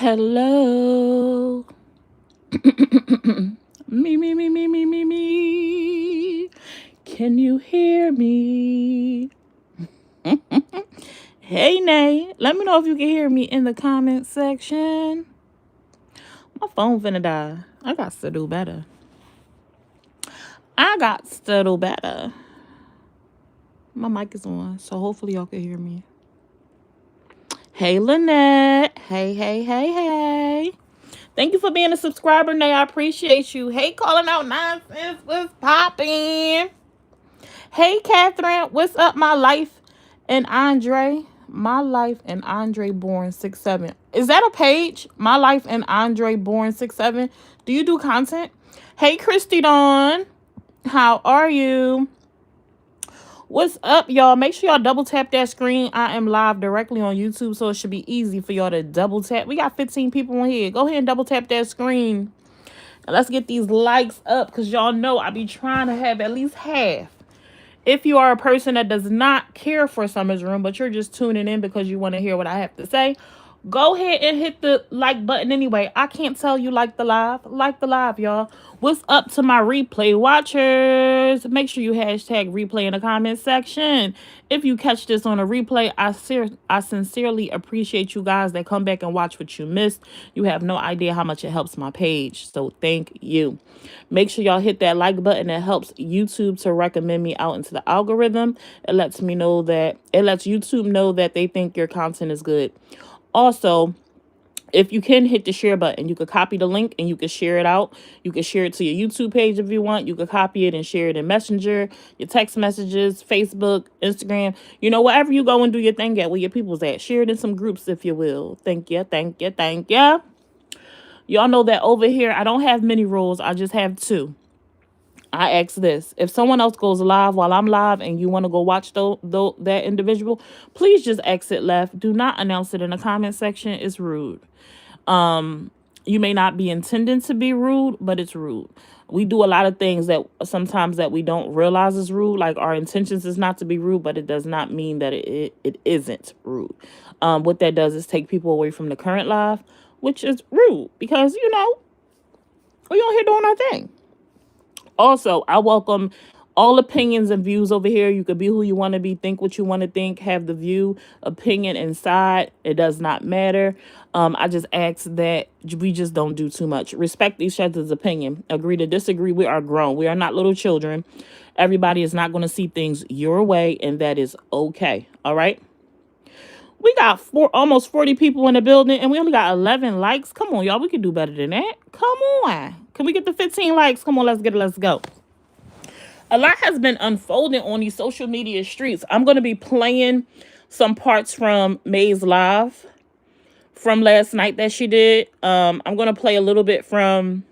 Hello. Me. Can you hear me? Hey, Nay. Let me know if you can hear me in the comment section. My phone finna die. I got to do better. My mic is on, so hopefully y'all can hear me. Hey, Lynette. Hey. Thank you for being a subscriber, Nay. I appreciate you. Hey, calling out nonsense. What's popping? Hey, Catherine. What's up, my life and Andre? My life and Andre born 6'7". Is that a page? My life and Andre born 6'7". Do you do content? Hey, Christy Dawn. How are you? What's up, y'all? Make sure y'all double tap that screen. I am live directly on YouTube, so it should be easy for y'all to double tap. We got 15 people on here. Go ahead and double tap that screen. Now let's get these likes up, because y'all know I be trying to have at least half. If you are a person that does not care for Summer's Room, but you're just tuning in because you want to hear what I have to say, go ahead and hit the like button anyway. I can't tell you like the live. Like the live, y'all. What's up to my replay watchers? Make sure you hashtag replay in the comment section. If you catch this on a replay, I sincerely appreciate you guys that come back and watch what you missed. You have no idea how much it helps my page. So thank you. Make sure y'all hit that like button. It helps YouTube to recommend me out into the algorithm. It lets YouTube know that they think your content is good. Also, if you can hit the share button, you could copy the link and you could share it out. You could share it to your YouTube page if you want. You could copy it and share it in Messenger, your text messages, Facebook, Instagram. You know, wherever you go and do your thing at, where your people's at. Share it in some groups if you will. Thank you. Y'all know that over here, I don't have many rules. I just have two. I ask this. If someone else goes live while I'm live and you want to go watch that individual, please just exit left. Do not announce it in the comment section. It's rude. You may not be intending to be rude, but it's rude. We do a lot of things that sometimes that we don't realize is rude. Like our intentions is not to be rude, but it does not mean that it isn't rude. What that does is take people away from the current live, which is rude because, you know, we on here doing our thing. Also, I welcome all opinions and views over here. You could be who you want to be, think what you want to think, have the view, opinion inside. It does not matter. I just ask that we just don't do too much. Respect each other's opinion. Agree to disagree. We are grown. We are not little children. Everybody is not going to see things your way, and that is okay. All right? We got almost 40 people in the building, and we only got 11 likes. Come on, y'all. We can do better than that. Come on. Can we get the 15 likes? Come on, let's get it. Let's go. A lot has been unfolding on these social media streets. I'm going to be playing some parts from May's live from last night that she did. I'm going to play a little bit from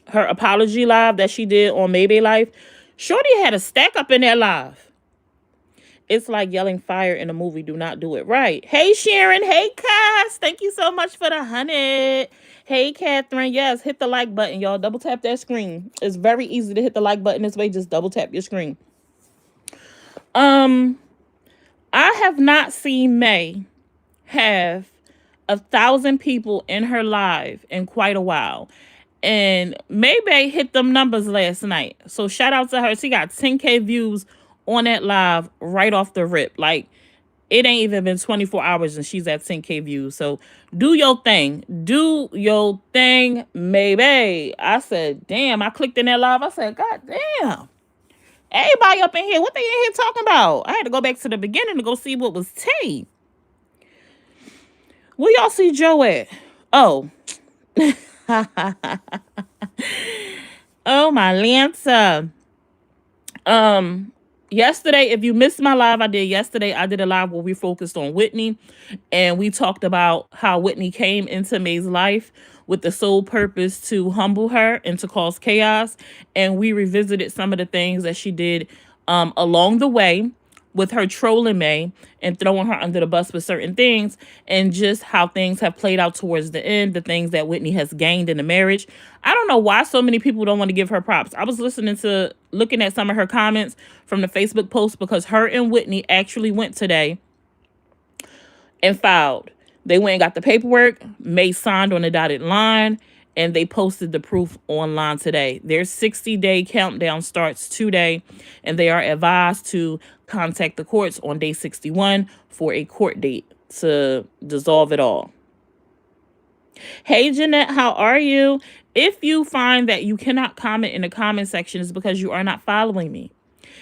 her apology live that she did on Mayday Life. Shorty had a stack up in that live. It's like yelling fire in a movie. Do not do it. Right. Hey, Sharon. Hey, Cass. Thank you so much for the 100. Hey, Catherine. Yes, hit the like button, y'all. Double tap that screen. It's very easy to hit the like button this way. Just double tap your screen. I have not seen May have 1,000 people in her live in quite a while. And Maybay hit them numbers last night. So shout out to her. She got 10K views on that live right off the rip. Like, it ain't even been 24 hours and she's at 10K views. So do your thing. Do your thing, maybe. I said, damn, I clicked in that live. I said, God damn. Everybody up in here, what they in here talking about? I had to go back to the beginning to go see what was Tay. Where y'all see Joe at? Oh. Oh, my Lancer. Yesterday, if you missed my live I did yesterday, I did a live where we focused on Whitney, and we talked about how Whitney came into May's life with the sole purpose to humble her and to cause chaos, and we revisited some of the things that she did along the way with her trolling May and throwing her under the bus with certain things, and just how things have played out towards the end, the things that Whitney has gained in the marriage. I don't know why so many people don't want to give her props. I was looking at some of her comments from the Facebook post, because her and Whitney actually went today and filed. They went and got the paperwork. May signed on the dotted line, and they posted the proof online today. Their 60-day countdown starts today, and they are advised to contact the courts on day 61 for a court date to dissolve it all. Hey, Jeanette, how are you? If you find that you cannot comment in the comment section, it's because you are not following me.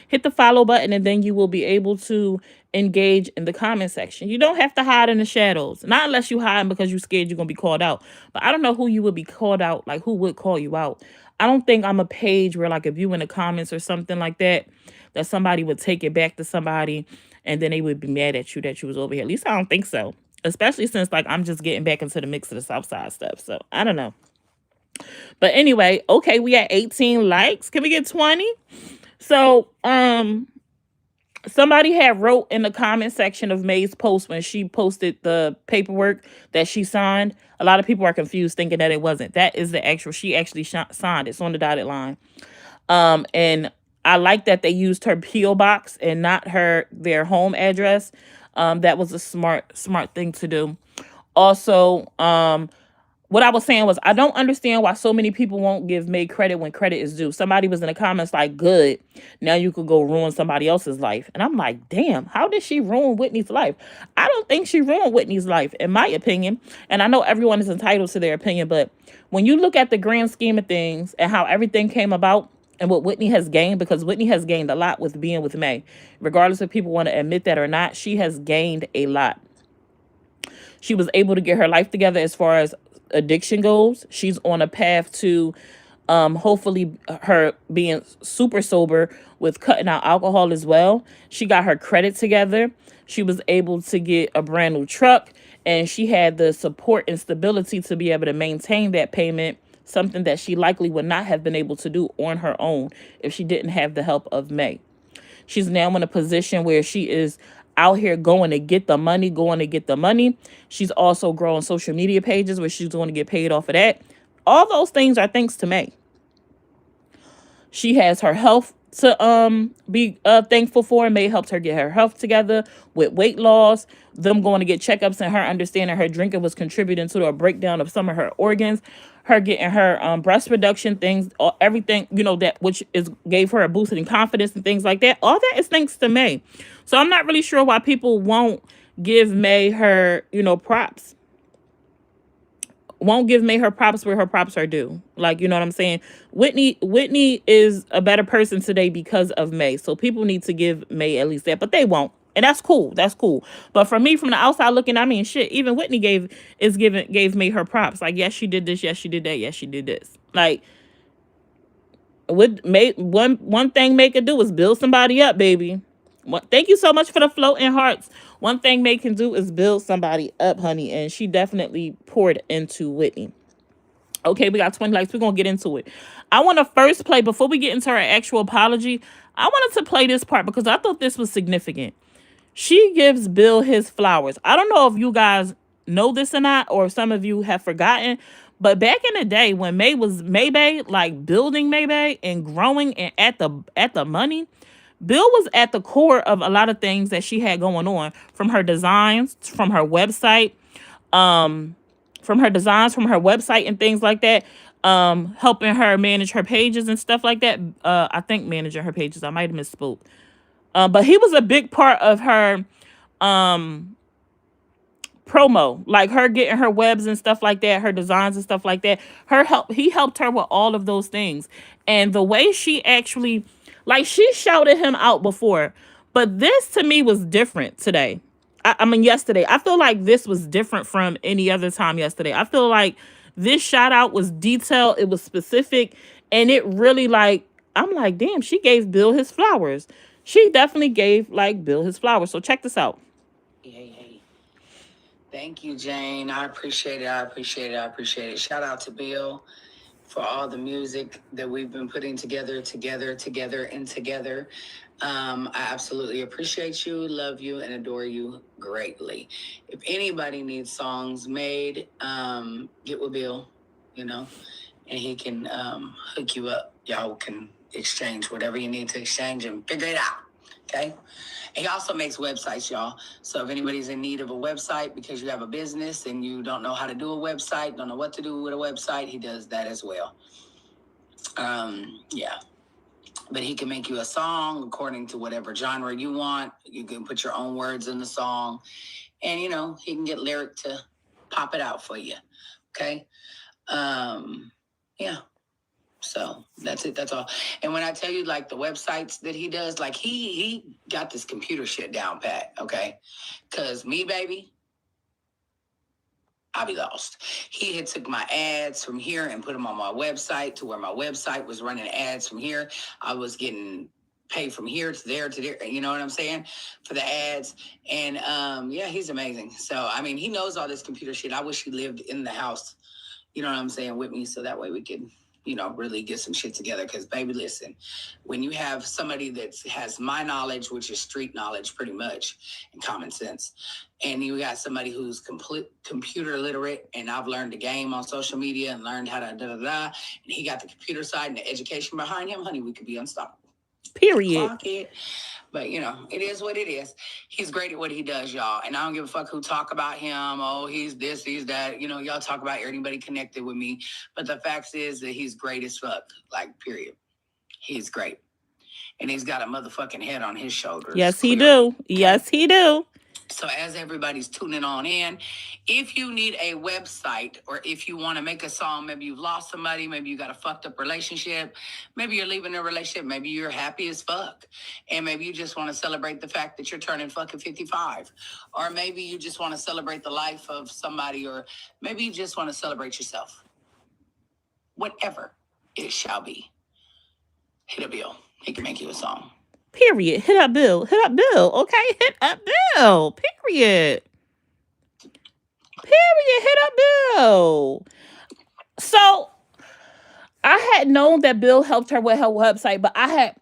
Hit the follow button, and then you will be able to engage in the comment section. You don't have to hide in the shadows. Not unless you hide because you're scared you're going to be called out. But I don't know who you would be called out, like who would call you out. I don't think I'm a page where, like, if you in the comments or something like that, that somebody would take it back to somebody and then they would be mad at you that you was over here. At least I don't think so. Especially since, like, I'm just getting back into the mix of the Southside stuff. So I don't know. But anyway, okay, we at 18 likes. Can we get 20? So, somebody had wrote in the comment section of May's post when she posted the paperwork that she signed. A lot of people are confused thinking that it wasn't. That is the actual, she actually signed. It's on the dotted line. And I like that they used her P.O. box and not their home address. That was a smart thing to do. Also, what I was saying was, I don't understand why so many people won't give May credit when credit is due. Somebody was in the comments like, good, now you could go ruin somebody else's life. And I'm like, damn, how did she ruin Whitney's life? I don't think she ruined Whitney's life, in my opinion. And I know everyone is entitled to their opinion, but when you look at the grand scheme of things and how everything came about and what Whitney has gained, because Whitney has gained a lot with being with May, regardless if people want to admit that or not, she has gained a lot. She was able to get her life together as far as addiction goes. She's on a path to hopefully her being super sober with cutting out alcohol as well. She got her credit together. She was able to get a brand new truck, and she had the support and stability to be able to maintain that payment, something that she likely would not have been able to do on her own if she didn't have the help of May. She's now in a position where she is out here going to get the money. She's also growing social media pages where she's going to get paid off of that. All those things are thanks to May. She has her health to be thankful for. May helped her get her health together with weight loss, them going to get checkups, and her understanding her drinking was contributing to a breakdown of some of her organs. Her getting her breast reduction things, everything, that which gave her a boost in confidence and things like that. All that is thanks to May. So I'm not really sure why people won't give May her, props. Won't give May her props where her props are due. Like, you know what I'm saying? Whitney is a better person today because of May. So people need to give May at least that, but they won't. And that's cool. That's cool. But for me, from the outside looking, I mean, shit, even Whitney gave May her props. Like, yes, she did this. Yes, she did that. Yes, she did this. Like, one thing May could do is build somebody up, baby. Thank you so much for the floating hearts. One thing May can do is build somebody up, honey. And she definitely poured into Whitney. Okay, we got 20 likes. We're going to get into it. I want to first play, before we get into her actual apology, I wanted to play this part because I thought this was significant. She gives Bill his flowers. I don't know if you guys know this or not, or if some of you have forgotten, but back in the day when May was Maybay, like building Maybay and growing and at the money, Bill was at the core of a lot of things that she had going on, from her designs, from her website, and things like that, helping her manage her pages and stuff like that. I think managing her pages. I might have misspoke. But he was a big part of her promo, like her getting her webs and stuff like that, her designs and stuff like that. He helped her with all of those things. And the way she actually, like, she shouted him out before, but this to me was different today. I mean, yesterday. I feel like this was different from any other time yesterday. I feel like this shout out was detailed, it was specific, and it really, like, I'm like, damn, she gave Bill his flowers. She definitely gave, like, Bill his flowers. So check this out. Hey. Thank you, Jane. I appreciate it. Shout out to Bill for all the music that we've been putting together. I absolutely appreciate you, love you, and adore you greatly. If anybody needs songs made, get with Bill, and he can hook you up. Y'all can exchange whatever you need to exchange and figure it out. Okay. He also makes websites, y'all. So if anybody's in need of a website because you have a business and you don't know how to do a website, don't know what to do with a website, he does that as well. Yeah. But he can make you a song according to whatever genre you want. You can put your own words in the song. And, you know, he can get Lyric to pop it out for you. Okay. Yeah. So that's it. That's all. And when I tell you, like, the websites that he does, like, he got this computer shit down pat. Okay. Because me, baby, I'll be lost. He had took my ads from here and put them on my website to where my website was running ads from here. I was getting paid from here to there to there. You know what I'm saying? For the ads. And yeah, he's amazing. So, I mean, he knows all this computer shit. I wish he lived in the house, you know what I'm saying, with me. So that way we could, you know, really get some shit together. Because, baby, listen, when you have somebody that has my knowledge, which is street knowledge pretty much, and common sense, and you got somebody who's complete computer literate, and I've learned the game on social media and learned how to da-da-da, and he got the computer side and the education behind him, honey, we could be unstoppable. Period. Clock it. But, you know, it is what it is. He's great at what he does, y'all. And I don't give a fuck who talk about him. Oh, he's this, he's that. You know, y'all talk about anybody connected with me. But the fact is that he's great as fuck. Like, period. He's great. And he's got a motherfucking head on his shoulders. Yes, he do. Yes, he do. So as everybody's tuning on in, if you need a website or if you want to make a song, maybe you've lost somebody, maybe you got a fucked up relationship, maybe you're leaving a relationship, maybe you're happy as fuck, and maybe you just want to celebrate the fact that you're turning fucking 55, or maybe you just want to celebrate the life of somebody, or maybe you just want to celebrate yourself. Whatever it shall be, hit a bill. He can make you a song. Period. Hit up Bill. Hit up Bill. Okay? Hit up Bill. Period. Period. Hit up Bill. So I had known that Bill helped her with her website, but I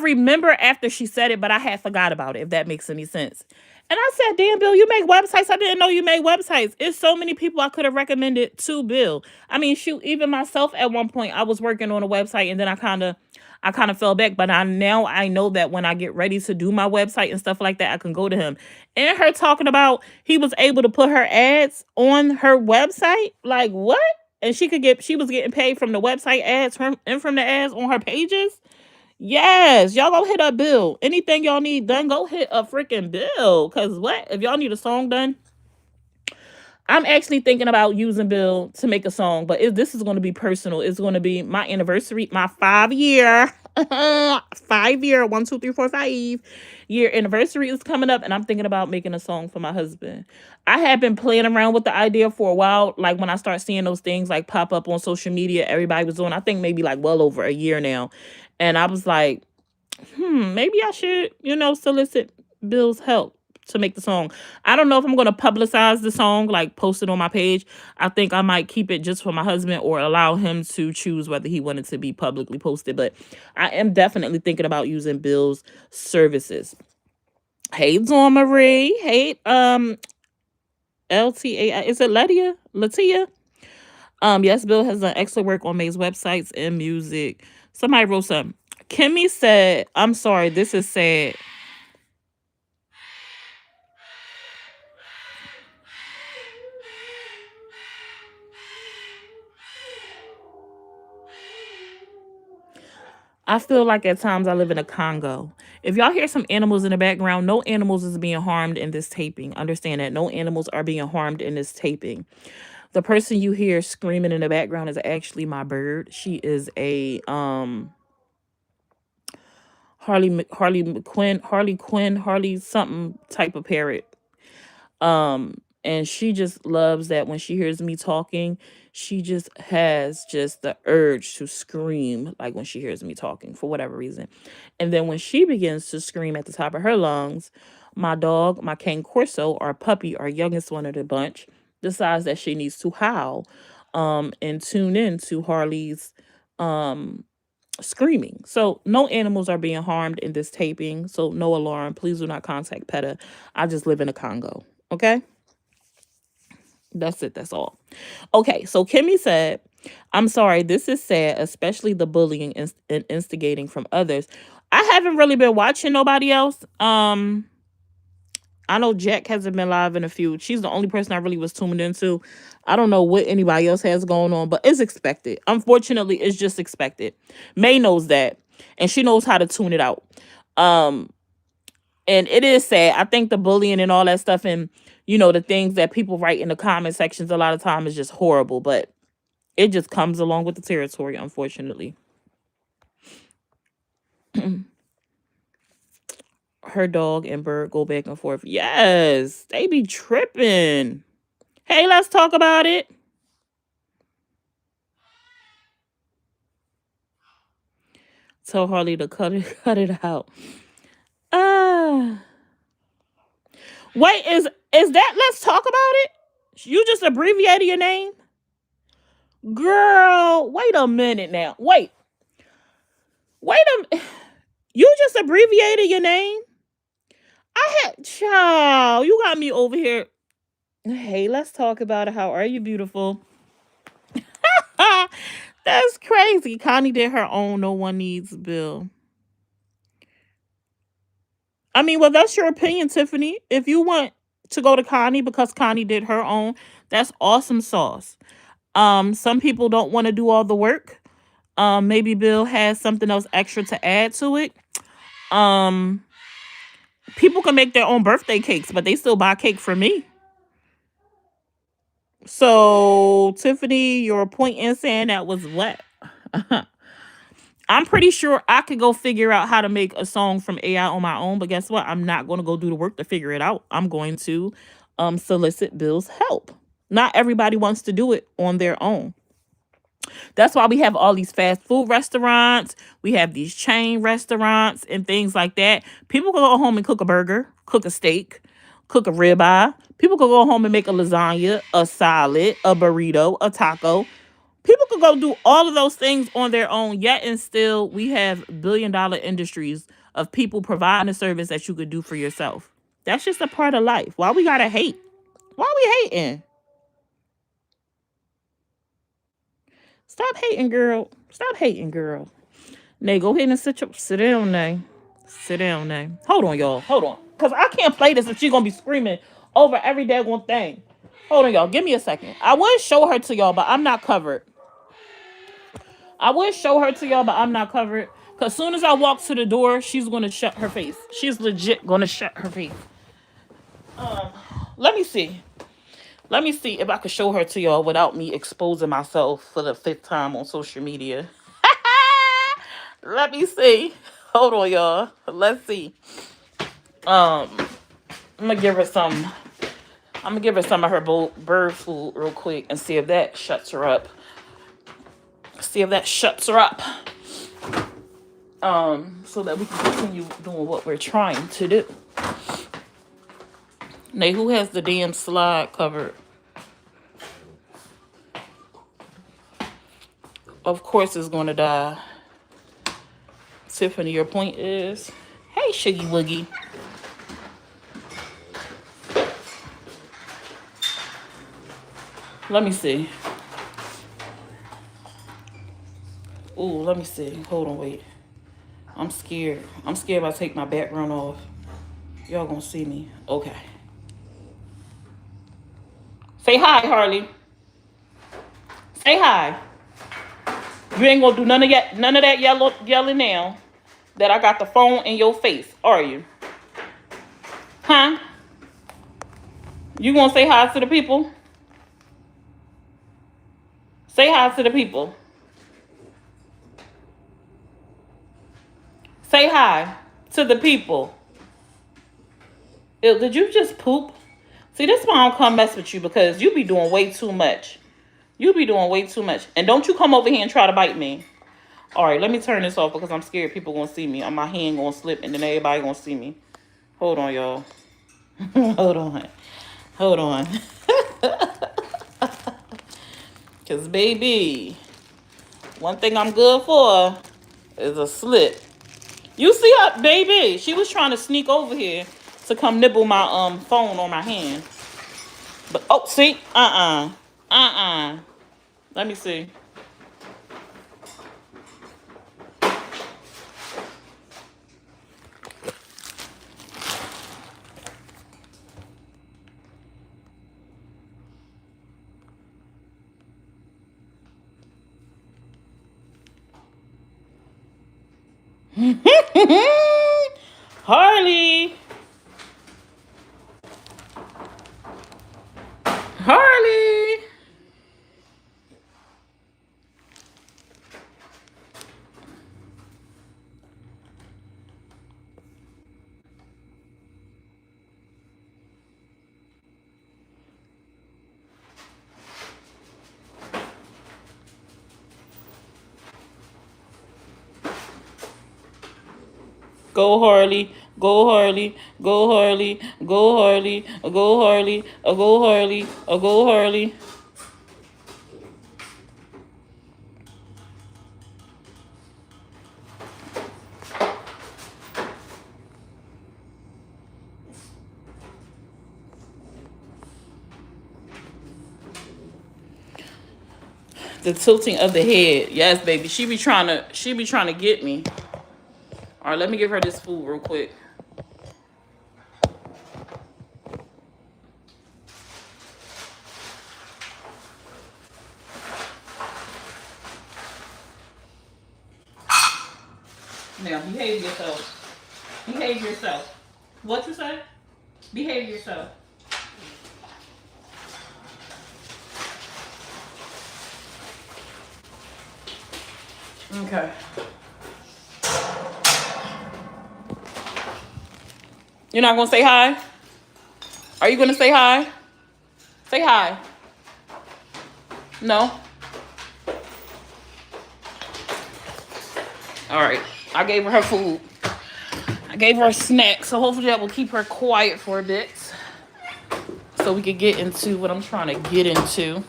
remember after she said it, but I had forgot about it, if that makes any sense. And I said, damn, Bill, you make websites. I didn't know you made websites. It's so many people I could have recommended to Bill. I mean, shoot, even myself at one point, I was working on a website and then I kind of fell back. But now I know that when I get ready to do my website and stuff like that, I can go to him. And her talking about he was able to put her ads on her website. Like, what? And she was getting paid from the website ads and from the ads on her pages. Yes, y'all go hit up Bill. Anything y'all need done, go hit up freaking Bill. Cause what? If y'all need a song done, I'm actually thinking about using Bill to make a song, but this is going to be personal. It's going to be my anniversary, my 5-year, 5-year, 1, 2, 3, 4, 5 year anniversary is coming up, and I'm thinking about making a song for my husband. I have been playing around with the idea for a while. Like when I start seeing those things like pop up on social media, everybody was doing, I think maybe like well over a year now. And I was like, maybe I should, solicit Bill's help to make the song. I don't know if I'm going to publicize the song, like post it on my page. I think I might keep it just for my husband or allow him to choose whether he wanted to be publicly posted. But I am definitely thinking about using Bill's services. Hey, Dawn Marie. Hey, LTA. Is it Latia? Yes, Bill has done excellent work on May's websites and music. Somebody wrote something. Kimmy said, I'm sorry, this is sad. I feel like at times I live in a Congo. If y'all hear some animals in the background, no animals is being harmed in this taping. Understand that. No animals are being harmed in this taping. The person you hear screaming in the background is actually my bird. She is a Harley something type of parrot. And she just loves that when she hears me talking, she just has just the urge to scream, like when she hears me talking for whatever reason. And then when she begins to scream at the top of her lungs, my dog, my Cane Corso, our puppy, our youngest one of the bunch, decides that she needs to howl and tune in to Harley's screaming. So no animals are being harmed in this taping. So no alarm. Please do not contact PETA. I just live in a Congo. Okay? That's it. That's all. Okay. So Kimmy said, I'm sorry. This is sad, especially the bullying and instigating from others. I haven't really been watching nobody else. I know Jack hasn't been live in a few. She's the only person I really was tuned into. I don't know what anybody else has going on, but it's expected. Unfortunately, it's just expected. May knows that, and she knows how to tune it out. Um, and it is sad. I think the bullying and all that stuff, and the things that people write in the comment sections a lot of time is just horrible. But it just comes along with the territory, unfortunately. Her dog and bird go back and forth. Yes, they be tripping. Hey, let's talk about it. Tell Harley to cut it out. Wait, is that let's talk about it? You just abbreviated your name? Girl, wait a minute now. Wait a you just abbreviated your name? Child, you got me over here. Hey, let's talk about it. How are you, beautiful? That's crazy. Connie did her own No One Needs bill. I mean, well, that's your opinion, Tiffany. If you want to go to Connie because Connie did her own, that's awesome sauce. Some people don't want to do all the work. Maybe Bill has something else extra to add to it. People can make their own birthday cakes, but they still buy cake for me. So, Tiffany, your point in saying that was what? I'm pretty sure I could go figure out how to make a song from AI on my own, but guess what? I'm not going to go do the work to figure it out. I'm going to solicit Bill's help. Not everybody wants to do it on their own. That's why we have all these fast food restaurants. We have these chain restaurants and things like that. People can go home and cook a burger, cook a steak, cook a ribeye. People can go home and make a lasagna, a salad, a burrito, a taco. People could go do all of those things on their own, yet and still we have billion-dollar industries of people providing a service that you could do for yourself. That's just a part of life. Why we gotta hate? Why we hating? Stop hating, girl. Stop hating, girl. Nay, go ahead and sit down, Nay. Sit down, Nay. Hold on, y'all. Hold on. Because I can't play this if she's going to be screaming over every daggone thing. Hold on, y'all. Give me a second. I would show her to y'all, but I'm not covered. Because as soon as I walk to the door, she's going to shut her face. She's legit going to shut her face. Let me see. Let me see if I can show her to y'all without me exposing myself for the 5th time on social media. Let me see. Hold on, y'all. Let's see. I'm gonna give her some of her bird food real quick and see if that shuts her up. So that we can continue doing what we're trying to do. Nay, who has the damn slide covered? Of course it's gonna die. Tiffany, your point is, hey, Shiggy Woogie. Let me see. Ooh, let me see. Hold on, wait. I'm scared. I'm scared if I take my background off. Y'all gonna see me. Okay. Say hi, Harley. Say hi. You ain't gonna do none of that yelling now that I got the phone in your face, are you? Huh? You gonna say hi to the people? Say hi to the people. Say hi to the people. Did you just poop? See, this is why I don't come mess with you, because you be doing way too much. And don't you come over here and try to bite me. All right, let me turn this off because I'm scared people gonna see me. My hand gonna slip and then everybody gonna see me. Hold on, y'all. Hold on. Because, baby, one thing I'm good for is a slip. You see her, baby? She was trying to sneak over here to come nibble my phone on my hand. But, oh, see? Let me see. Harley. Harley. Go Harley, go Harley, go Harley, go Harley, go Harley, go Harley, go Harley. The tilting of the head. Yes, baby. She be trying to get me. All right, let me give her this food real quick. Now, behave yourself. Behave yourself. What you say? Behave yourself. Okay. You're not gonna say hi? Are you gonna say hi? Say hi. No? Alright. I gave her food. I gave her a snack, so hopefully that will keep her quiet for a bit. So we could get into what I'm trying to get into.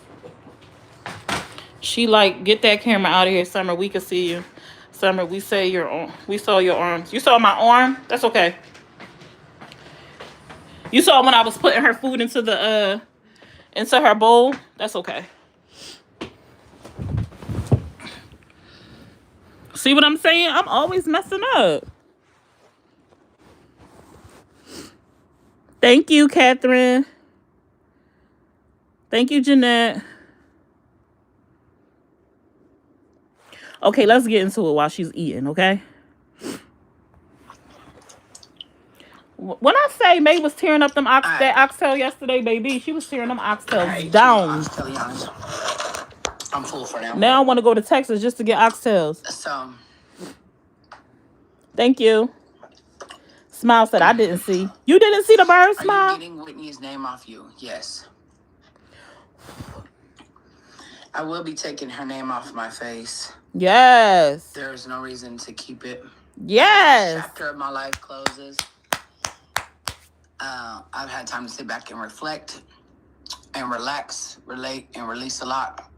She like, get that camera out of here, Summer. We can see you. Summer, we saw your arms. You saw my arm? That's okay. You saw when I was putting her food into her bowl? That's okay. See what I'm saying? I'm always messing up. Thank you, Catherine. Thank you, Jeanette. Okay, let's get into it while she's eating, okay? When I say May was tearing up that oxtail yesterday, baby, she was tearing them oxtails down. I'm full for now. Now I want to go to Texas just to get oxtails. So. Thank you. Smile said, I didn't see. You didn't see the bird, Smile? Are you getting Whitney's name off you? Yes. I will be taking her name off my face. Yes. There is no reason to keep it. Yes. Chapter of my life closes. I've had time to sit back and reflect and relax, relate, and release a lot.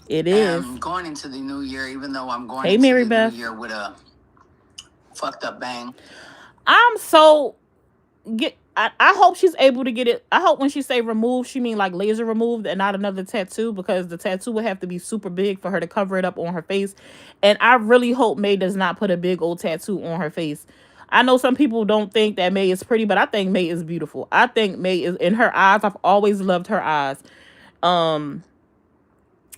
It is. Going into the new year, even though I'm going into Mary the Beth. New year with a fucked up bang. I'm so... I hope she's able to get it. I hope when she say remove, she mean like laser removed and not another tattoo, because the tattoo would have to be super big for her to cover it up on her face. And I really hope May does not put a big old tattoo on her face. I know some people don't think that May is pretty, but I think May is beautiful. I think May is, in her eyes, I've always loved her eyes. No,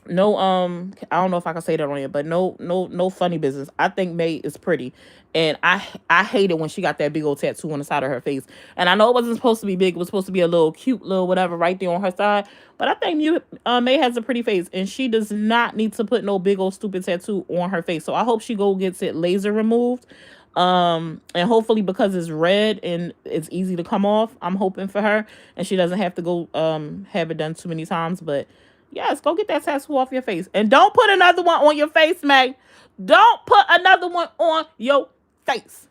I don't know if I can say that on here, but no funny business. I think May is pretty. And I hate it when she got that big old tattoo on the side of her face. And I know it wasn't supposed to be big. It was supposed to be a little cute little whatever right there on her side. But I think May has a pretty face. And she does not need to put no big old stupid tattoo on her face. So I hope she gets it laser removed. And hopefully, because it's red and it's easy to come off, I'm hoping for her. And she doesn't have to go have it done too many times. But yes, go get that tattoo off your face. And don't put another one on your face, May. Don't put another one on your face.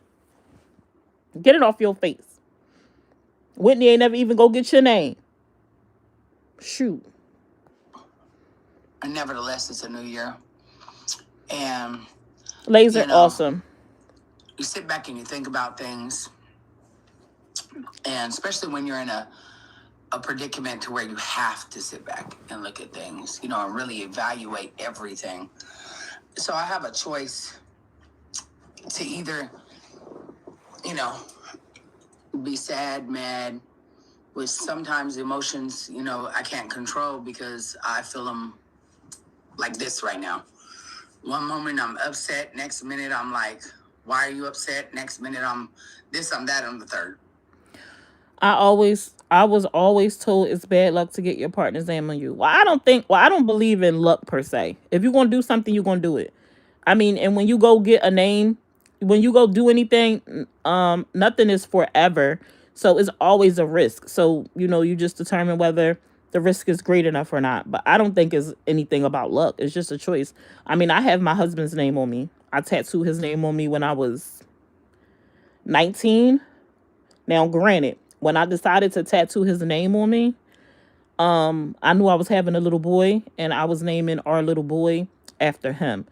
Get it off your face. Whitney ain't never even go get your name. Shoot. And nevertheless, it's a new year. And laser, awesome. You sit back and you think about things. And especially when you're in a predicament to where you have to sit back and look at things, and really evaluate everything. So I have a choice to either, be sad, mad, which sometimes emotions, I can't control because I feel them like this right now. One moment I'm upset, next minute I'm like, Why are you upset? Next minute, I'm this, I'm that, I'm the third. I was always told it's bad luck to get your partner's name on you. Well, I don't believe in luck per se. If you're gonna do something, you're gonna do it. I mean, and when you go get a name, when you go do anything, nothing is forever. So it's always a risk. So, you just determine whether the risk is great enough or not. But I don't think it's anything about luck. It's just a choice. I mean, I have my husband's name on me. I tattooed his name on me when I was 19. Now, granted, when I decided to tattoo his name on me, I knew I was having a little boy, and I was naming our little boy after him.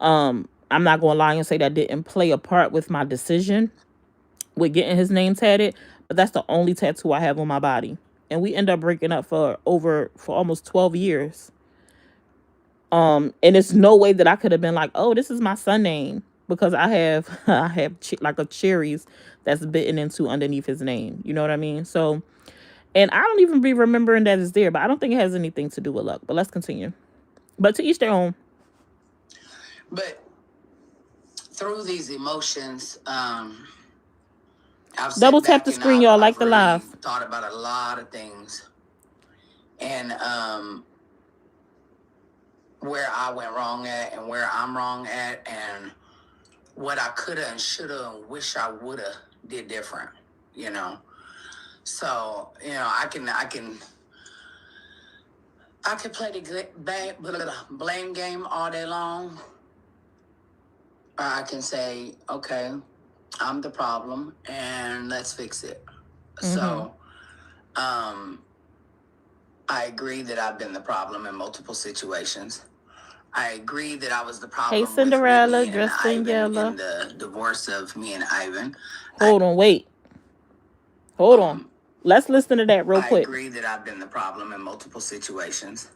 I'm not gonna lie and say that didn't play a part with my decision with getting his name tatted, but that's the only tattoo I have on my body. And we end up breaking up for almost 12 years. And it's no way that I could have been like, oh, this is my son name, because I have like a cherries that's bitten into underneath his name. You know what I mean? So, and I don't even be remembering that it's there, but I don't think it has anything to do with luck. But let's continue. But to each their own. But through these emotions, I've Double sat tap back the and screen, y'all. Like I've the really live. thought about a lot of things, and where I went wrong at, and where I'm wrong at, and what I coulda and shoulda and wish I woulda did different. You know, so I can play the blame game all day long. Or I can say, okay, I'm the problem and let's fix it. Mm-hmm. So, I agree that I've been the problem in multiple situations. I agree that I was the problem. Hey, Cinderella, with Whitney and dressed in Ivan yellow. in the divorce of me and Ivan. Hold on, wait. Hold on. Let's listen to that real I quick. agree that I've been the problem in multiple situations.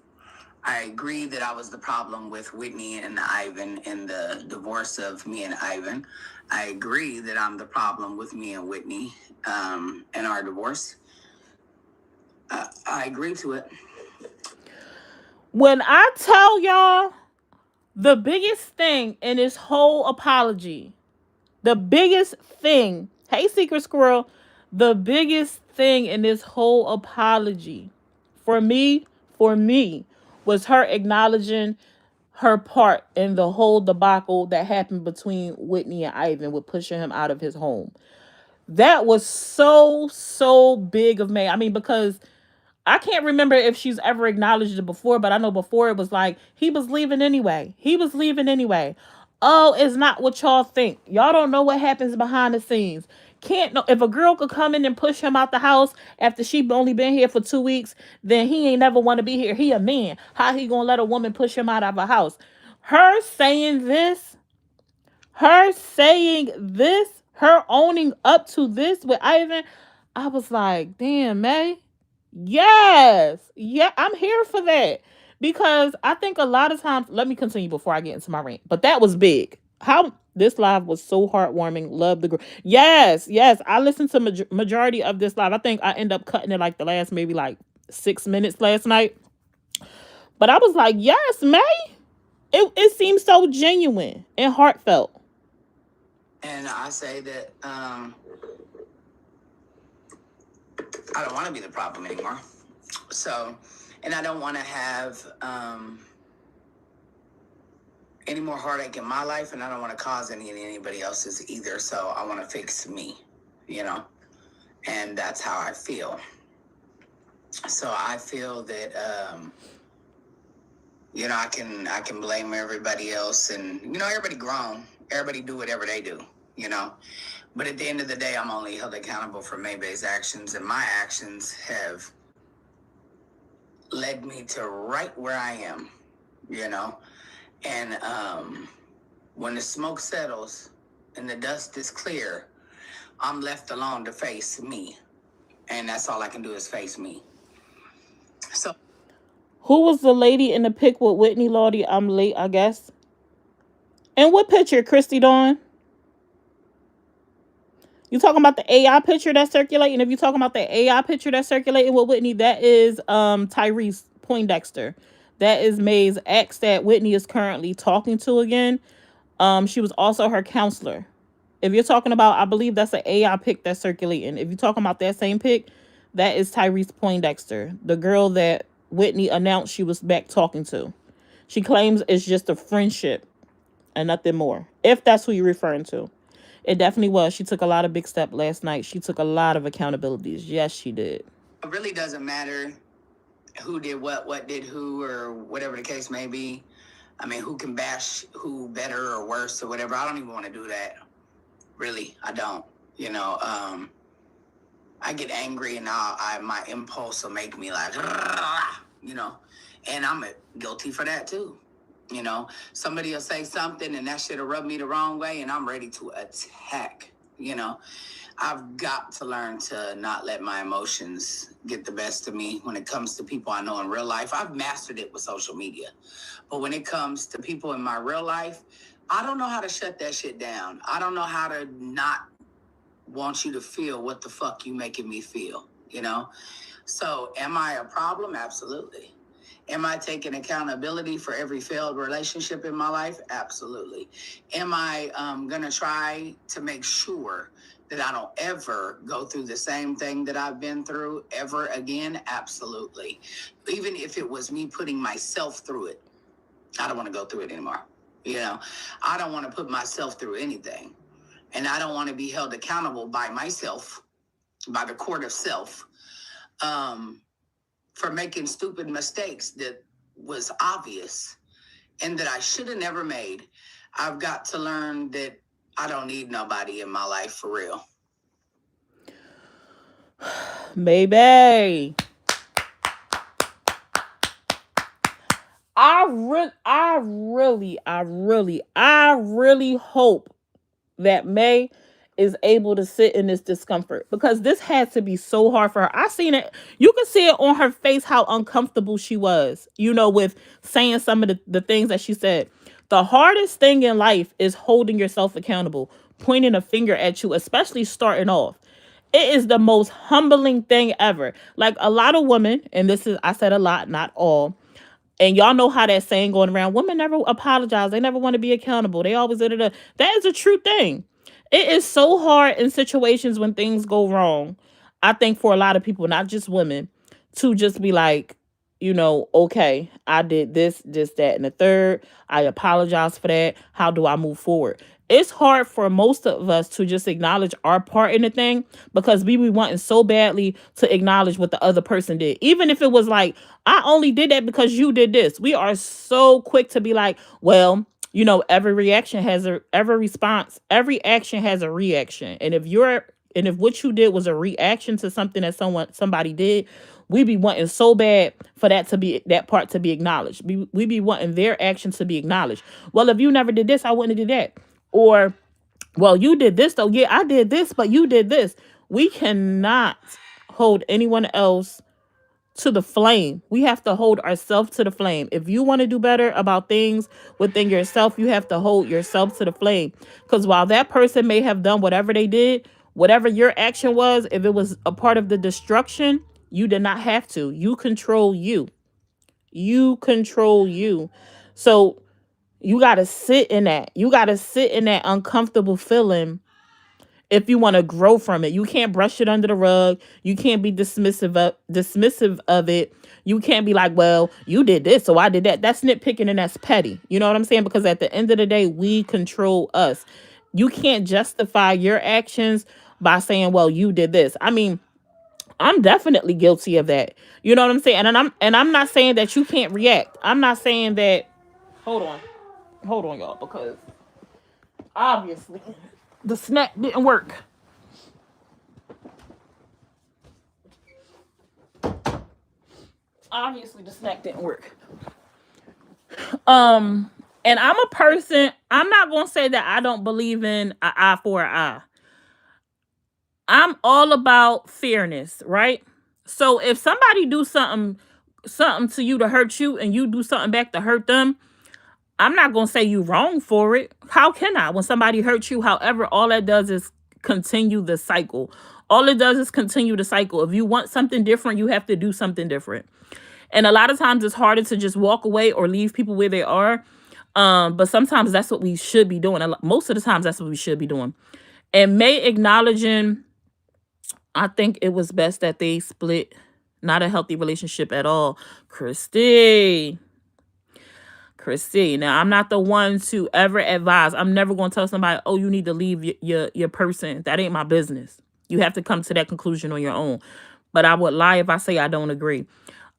I agree that I was the problem with Whitney and Ivan in the divorce of me and Ivan. I agree that I'm the problem with me and Whitney in our divorce. I agree to it. When I tell y'all the biggest thing in this whole apology, the biggest thing, hey, Secret Squirrel, the biggest thing in this whole apology for me was her acknowledging her part in the whole debacle that happened between Whitney and Ivan with pushing him out of his home. That was so big of me. I mean, because I can't remember if she's ever acknowledged it before, but I know before it was like, he was leaving anyway. He was leaving anyway. Oh, it's not what y'all think. Y'all don't know what happens behind the scenes. Can't know if a girl could come in and push him out the house after she only been here for 2 weeks, then he ain't never want to be here. He a man. How he gonna let a woman push him out of a house? Her saying this, her owning up to this with Ivan, I was like, damn, May. Yes. Yeah, I'm here for that. Because I think a lot of times, let me continue before I get into my rant. But that was big. How this live was so heartwarming. Love the girl. Yes. I listened to majority of this live. I think I end up cutting it like the last maybe like 6 minutes last night. But I was like, yes, May. It seems so genuine and heartfelt. And I say that I don't want to be the problem anymore. So, and I don't want to have any more heartache in my life, and I don't want to cause any in anybody else's either. So I want to fix me, and that's how I feel. So I feel that I can blame everybody else, and everybody grown, everybody do whatever they do, But at the end of the day, I'm only held accountable for Maybay's actions, and my actions have led me to right where I am, And when the smoke settles and the dust is clear, I'm left alone to face me, and that's all I can do is face me. So, who was the lady in the pic with Whitney Lottie? I'm late, I guess. And what picture, Christy Dawn? You talking about the AI picture that's circulating? If you talking about the AI picture that's circulating with Whitney, that is Tyrese Poindexter. That is May's ex that Whitney is currently talking to again. She was also her counselor. If you're talking about, I believe that's an AI pic that's circulating. If you're talking about that same pic, that is Tyrese Poindexter, the girl that Whitney announced she was back talking to. She claims it's just a friendship and nothing more. If that's who you're referring to. It definitely was. She took a lot of big steps last night. She took a lot of accountabilities. Yes, she did. It really doesn't matter who did what did who, or whatever the case may be. I mean, who can bash who better or worse or whatever. I don't even want to do that. Really, I don't. You know, I get angry and my impulse will make me like, you know, and I'm guilty for that too. You know, somebody will say something and that shit will rub me the wrong way and I'm ready to attack. You know, I've got to learn to not let my emotions get the best of me when it comes to people I know in real life. I've mastered it with social media. But when it comes to people in my real life, I don't know how to shut that shit down. I don't know how to not want you to feel what the fuck you making me feel, you know? So am I a problem? Absolutely. Am I taking accountability for every failed relationship in my life? Absolutely. Am I going to try to make sure that I don't ever go through the same thing that I've been through ever again? Absolutely. Even if it was me putting myself through it, I don't want to go through it anymore. You know, I don't want to put myself through anything. And I don't want to be held accountable by myself, by the court of self, for making stupid mistakes that was obvious and that I should have never made. I've got to learn that I don't need nobody in my life for real. Baby. I really hope that May is able to sit in this discomfort, because this had to be so hard for her. I seen it. You could see it on her face how uncomfortable she was, you know, with saying some of the things that she said. The hardest thing in life is holding yourself accountable, pointing a finger at you, especially starting off. It is the most humbling thing ever. Like, a lot of women, and this is, I said a lot, not all, and y'all know how that saying going around, women never apologize. They never want to be accountable. They always da, da, da. That is a true thing. It is so hard in situations when things go wrong, I think, for a lot of people, not just women, to just be like, you know, okay, I did this, that, and the third. I apologize for that. How do I move forward? It's hard for most of us to just acknowledge our part in the thing, because we be wanting so badly to acknowledge what the other person did. Even if it was like, I only did that because you did this. We are so quick to be like, well, you know, every reaction has every response, every action has a reaction. And if what you did was a reaction to something that somebody did, we be wanting so bad for that part to be acknowledged. We be wanting their actions to be acknowledged. Well, if you never did this, I wouldn't have did that. Or, well, you did this though. Yeah, I did this, but you did this. We cannot hold anyone else to the flame. We have to hold ourselves to the flame. If you want to do better about things within yourself, you have to hold yourself to the flame. Because while that person may have done whatever they did, whatever your action was, if it was a part of the destruction, you did not have to. You control you. You control you. So you got to sit in that. You got to sit in that uncomfortable feeling if you want to grow from it. You can't brush it under the rug. You can't be dismissive of it. You can't be like, well, you did this, so I did that. That's nitpicking and that's petty. You know what I'm saying? Because at the end of the day, we control us. You can't justify your actions by saying, well, you did this. I mean, I'm definitely guilty of that. You know what I'm saying? And I'm not saying that you can't react. I'm not saying that. Hold on, y'all, because obviously the snack didn't work. Obviously the snack didn't work. And I'm a person, I'm not gonna say that I don't believe in an eye for an eye. I'm all about fairness, right? So if somebody do something to you to hurt you, and you do something back to hurt them, I'm not gonna say you wrong for it. How can I? When somebody hurts you, however, all that does is continue the cycle. All it does is continue the cycle. If you want something different, you have to do something different. And a lot of times it's harder to just walk away or leave people where they are. But sometimes that's what we should be doing. Most of the times that's what we should be doing. And May acknowledging, I think it was best that they split. Not a healthy relationship at all. Christy. Now I'm not the one to ever advise. I'm never going to tell somebody, oh, you need to leave your person. That ain't my business. You have to come to that conclusion on your own. But I would lie if I say I don't agree.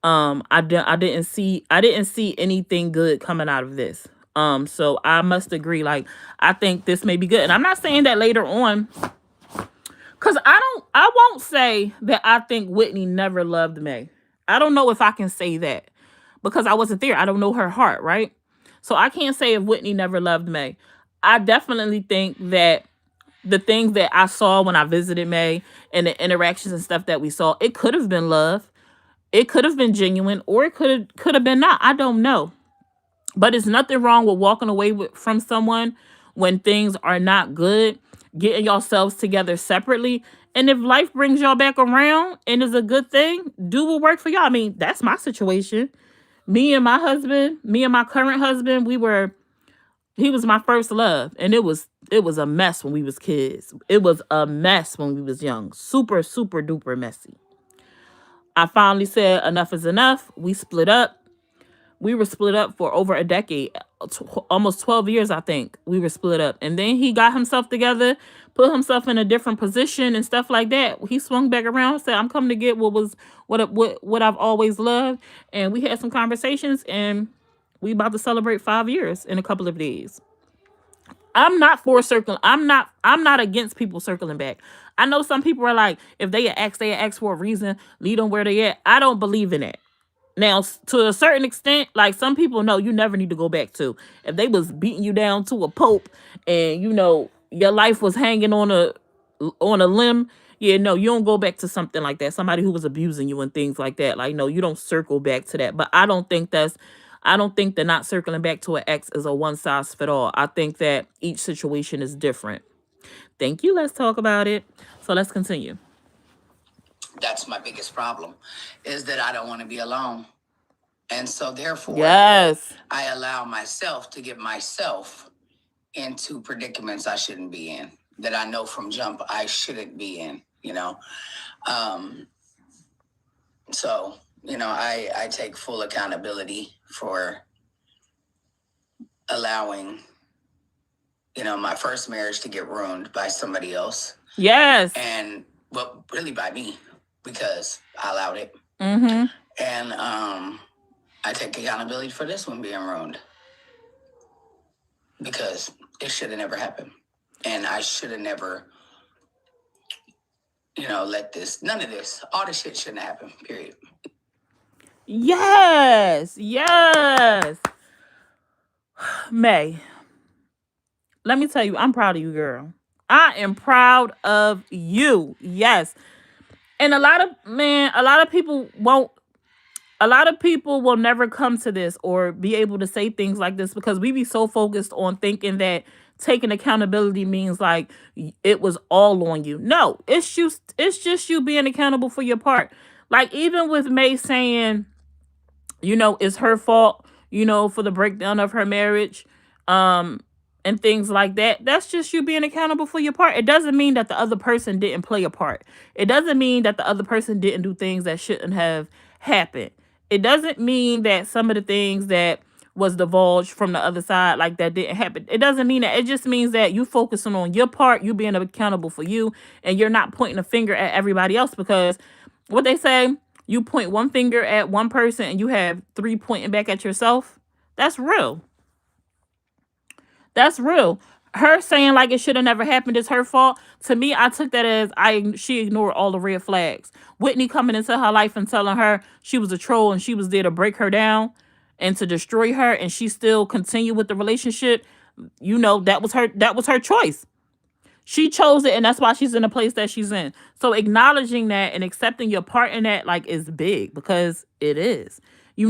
I didn't see anything good coming out of this. So I must agree. Like, I think this may be good. And I'm not saying that later on, because I won't say that I think Whitney never loved May. I don't know if I can say that because I wasn't there. I don't know her heart, right? So I can't say if Whitney never loved May. I definitely think that the things that I saw when I visited May and the interactions and stuff that we saw, it could have been love. It could have been genuine, or it could have been not. I don't know. But it's nothing wrong with walking away from someone when things are not good, getting yourselves together separately. And if life brings y'all back around and is a good thing, do what work for y'all. I mean, that's my situation. Me and my current husband, he was my first love. And it was a mess when we was kids. It was a mess when we was young. Super, super duper messy. I finally said enough is enough. We split up. We were split up for over a decade, almost 12 years, I think. We were split up. And then he got himself together, put himself in a different position and stuff like that. He swung back around and said, I'm coming to get what I've always loved. And we had some conversations, and we about to celebrate 5 years in a couple of days. I'm not against people circling back. I know some people are like, if they ask for a reason, leave them where they at. I don't believe in it. Now, to a certain extent, like, some people know you never need to go back to. If they was beating you down to a pope and, your life was hanging on a limb, yeah, no, you don't go back to something like that. Somebody who was abusing you and things like that. Like, no, you don't circle back to that. But I don't think that not circling back to an ex is a one size fit all. I think that each situation is different. Thank you. Let's talk about it. So let's continue. That's my biggest problem, is that I don't want to be alone. And so therefore, yes, I allow myself to get myself into predicaments I shouldn't be in, that I know from jump I shouldn't be in, So, I take full accountability for allowing, my first marriage to get ruined by somebody else. Yes. And, well, really by me, because I allowed it. Mm-hmm. And I take accountability for this one being ruined, because it should have never happened. And I should have never, let none of this, all this shit shouldn't happen, period. Yes. May, let me tell you, I'm proud of you, girl. I am proud of you. Yes. And a lot of people will never come to this or be able to say things like this, because we be so focused on thinking that taking accountability means like it was all on you. No, it's just you being accountable for your part. Like, even with May saying, it's her fault, for the breakdown of her marriage, and things like that. That's just you being accountable for your part. It doesn't mean that the other person didn't play a part. It doesn't mean that the other person didn't do things that shouldn't have happened. It doesn't mean that some of the things that was divulged from the other side, like, that didn't happen. It doesn't mean that. It just means that you focusing on your part, you being accountable for you, and you're not pointing a finger at everybody else, because what they say, you point one finger at one person and you have 3 pointing back at yourself. That's real. That's real. Her saying like it should have never happened is her fault. To me, I took that as she ignored all the red flags. Whitney coming into her life and telling her she was a troll and she was there to break her down and to destroy her, and she still continued with the relationship. That was her choice. She chose it, and that's why she's in the place that she's in. So acknowledging that and accepting your part in that, like, is big, because it is. You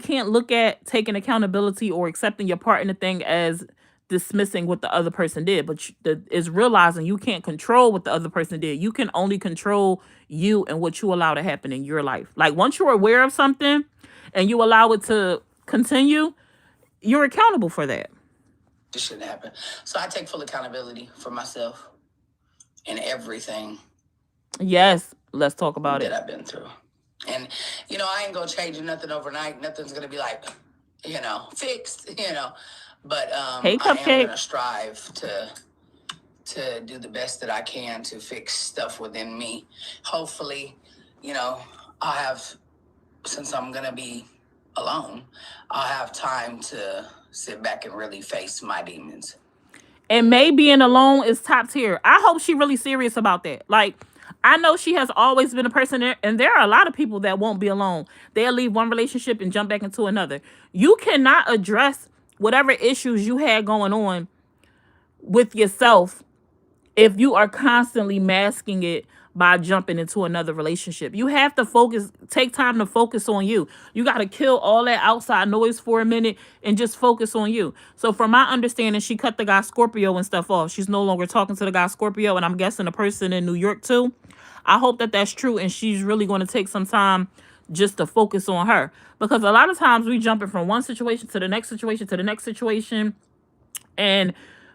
can't look at taking accountability or accepting your part in the thing as dismissing what the other person did, but is realizing you can't control what the other person did. You can only control you and what you allow to happen in your life. Like, once you're aware of something and you allow it to continue, you're accountable for that. This shouldn't happen. So I take full accountability for myself and everything. Yes, let's talk about that it. I've been through. And, I ain't going to change nothing overnight. Nothing's going to be like, fixed, But Hey, I am going Cupcake. to strive to do the best that I can to fix stuff within me. Hopefully, I'll have, since I'm going to be alone, I'll have time to sit back and really face my demons. And May being alone is top tier. I hope she really serious about that. Like, I know she has always been a person there, and there are a lot of people that won't be alone. They'll leave one relationship and jump back into another. You cannot address whatever issues you had going on with yourself if you are constantly masking it by jumping into another relationship. You have to take time to focus on you. You got to kill all that outside noise for a minute and just focus on you. So from my understanding, she cut the guy Scorpio and stuff off. She's no longer talking to the guy Scorpio, and I'm guessing the person in New York too. I hope that that's true, and she's really going to take some time just to focus on her. Because a lot of times we jumping from one situation to the next situation to the next situation, and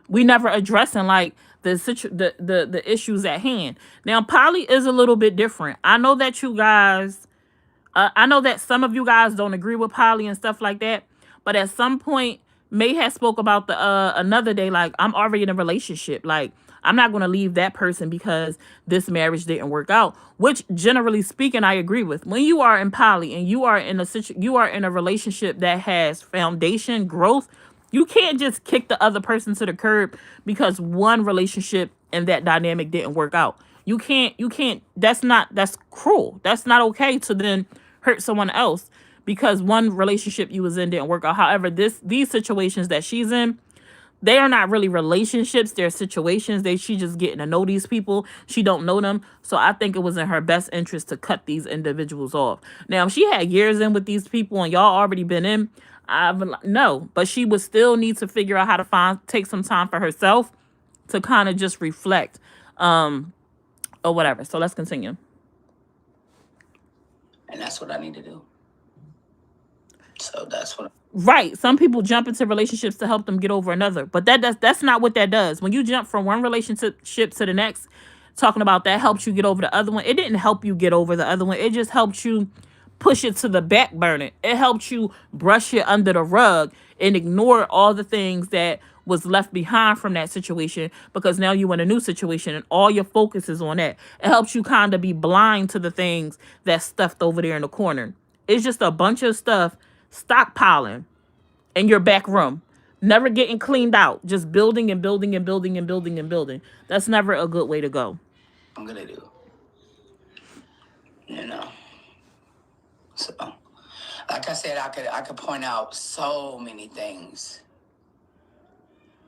we never addressing like the issues at hand. Now, Polly is a little bit different. I know that you guys, I know that some of you guys don't agree with Polly and stuff like that, but at some point, May has spoke about the another day, like, I'm already in a relationship. Like, I'm not going to leave that person because this marriage didn't work out, which generally speaking, I agree with. When you are in poly and you are in a relationship that has foundation growth, you can't just kick the other person to the curb because one relationship and that dynamic didn't work out. You can't, that's cruel. That's not okay to then hurt someone else because one relationship you was in didn't work out. However, these situations that she's in, they are not really relationships. They're situations. She just getting to know these people. She don't know them. So I think it was in her best interest to cut these individuals off. Now, if she had years in with these people and y'all already been in, no, but she would still need to figure out how to take some time for herself to kind of just reflect, or whatever. So let's continue. And that's what I need to do. So that's what. Right. Some people jump into relationships to help them get over another, but that's not what that does. When you jump from one relationship to the next, talking about that helps you get over the other one, it didn't help you get over the other one. It just helped you push it to the back burner. It helped you brush it under the rug and ignore all the things that was left behind from that situation, because now you're in a new situation and all your focus is on that. It helps you kind of be blind to the things that's stuffed over there in the corner. It's just a bunch of stuff stockpiling in your back room, never getting cleaned out, just building and building and building and building and building. That's never a good way to go. I'm gonna do, So, like I said, I could point out so many things,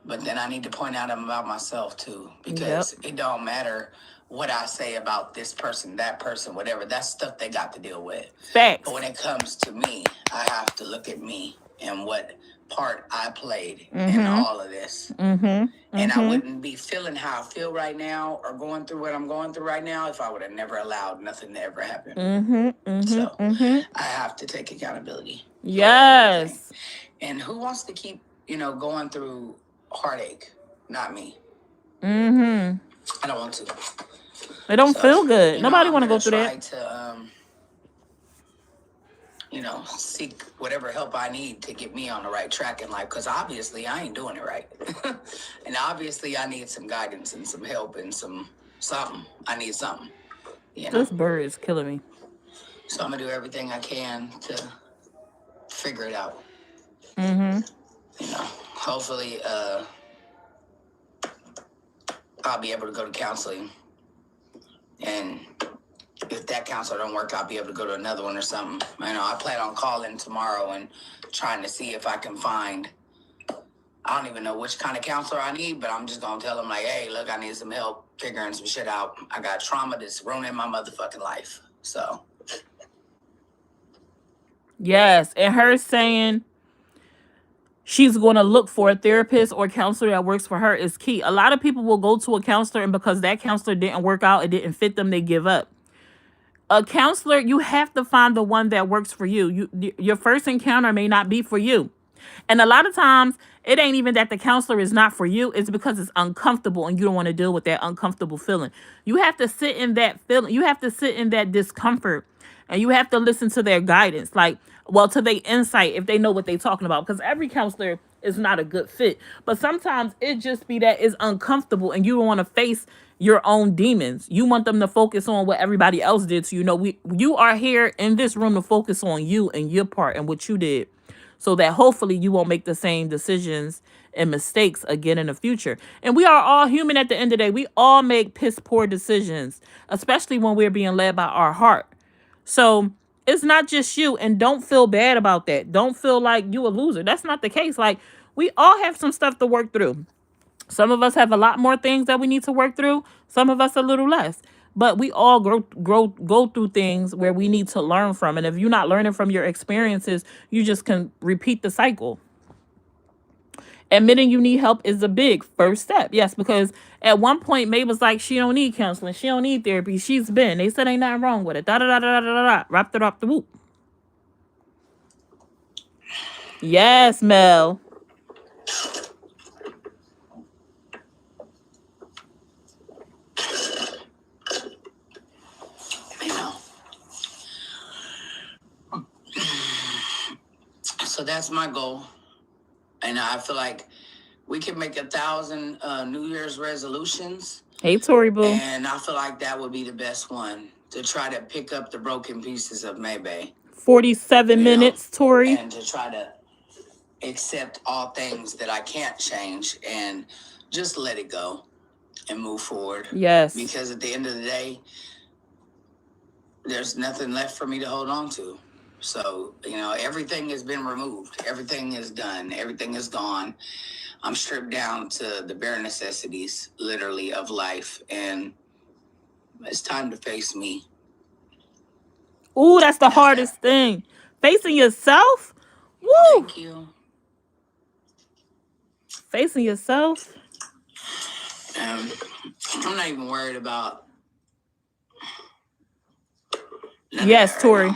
but then I need to point out them about myself too, because It don't matter what I say about this person, that person, whatever. That's stuff they got to deal with. Facts. But when it comes to me, I have to look at me and what part I played in all of this. And I wouldn't be feeling how I feel right now or going through what I'm going through right now if I would have never allowed nothing to ever happen. So I have to take accountability. Yes. And who wants to keep, going through heartache? Not me. I don't want to. It don't feel good. Nobody want to go through that. To, seek whatever help I need to get me on the right track in life, because obviously I ain't doing it right. And obviously I need some guidance and some help and something. I need something. This bird is killing me. So I'm going to do everything I can to figure it out. Hopefully I'll be able to go to counseling, and if that counselor don't work, I'll be able to go to another one or something. I plan on calling tomorrow and trying to see if I can find, I don't even know which kind of counselor I need, but I'm just going to tell them, like, hey, look, I need some help figuring some shit out. I got trauma that's ruining my motherfucking life. So. Yes, and her saying she's going to look for a therapist or counselor that works for her is key. A lot of people will go to a counselor, and because that counselor didn't work out, it didn't fit them, they give up. A counselor, you have to find the one that works for you. Your first encounter may not be for you. And a lot of times, it ain't even that the counselor is not for you. It's because it's uncomfortable and you don't want to deal with that uncomfortable feeling. You have to sit in that feeling. You have to sit in that discomfort and you have to listen to their guidance. Like, well, to their insight if they know what they're talking about. Because every counselor is not a good fit. But sometimes it just be that it's uncomfortable and you don't want to face your own demons. You want them to focus on what everybody else did. So, you are here in this room to focus on you and your part and what you did, so that hopefully you won't make the same decisions and mistakes again in the future. And we are all human at the end of the day. We all make piss poor decisions, especially when we're being led by our heart. So it's not just you, and don't feel bad about that. Don't feel like you a loser. That's not the case. Like, we all have some stuff to work through. Some of us have a lot more things that we need to work through. Some of us a little less. But we all go through things where we need to learn from. And if you're not learning from your experiences, you just can repeat the cycle. Admitting you need help is a big first step. Yes, because at one point, May was like, she don't need counseling. She don't need therapy. She's been. They said ain't nothing wrong with it. Da-da-da-da-da-da-da. Wrapped it up the whoop. Yes, Mel. You know. So that's my goal. And I feel like we can make 1,000 New Year's resolutions. Hey, Tori Boo. And I feel like that would be the best one, to try to pick up the broken pieces of Maybay. 47 minutes, Tori. And to try to accept all things that I can't change and just let it go and move forward. Yes. Because at the end of the day, there's nothing left for me to hold on to. So, everything has been removed. Everything is done. Everything is gone. I'm stripped down to the bare necessities, literally, of life. And it's time to face me. Ooh, that's the hardest thing. Facing yourself? Woo! Thank you. Facing yourself? I'm not even worried about... Yes, Tori.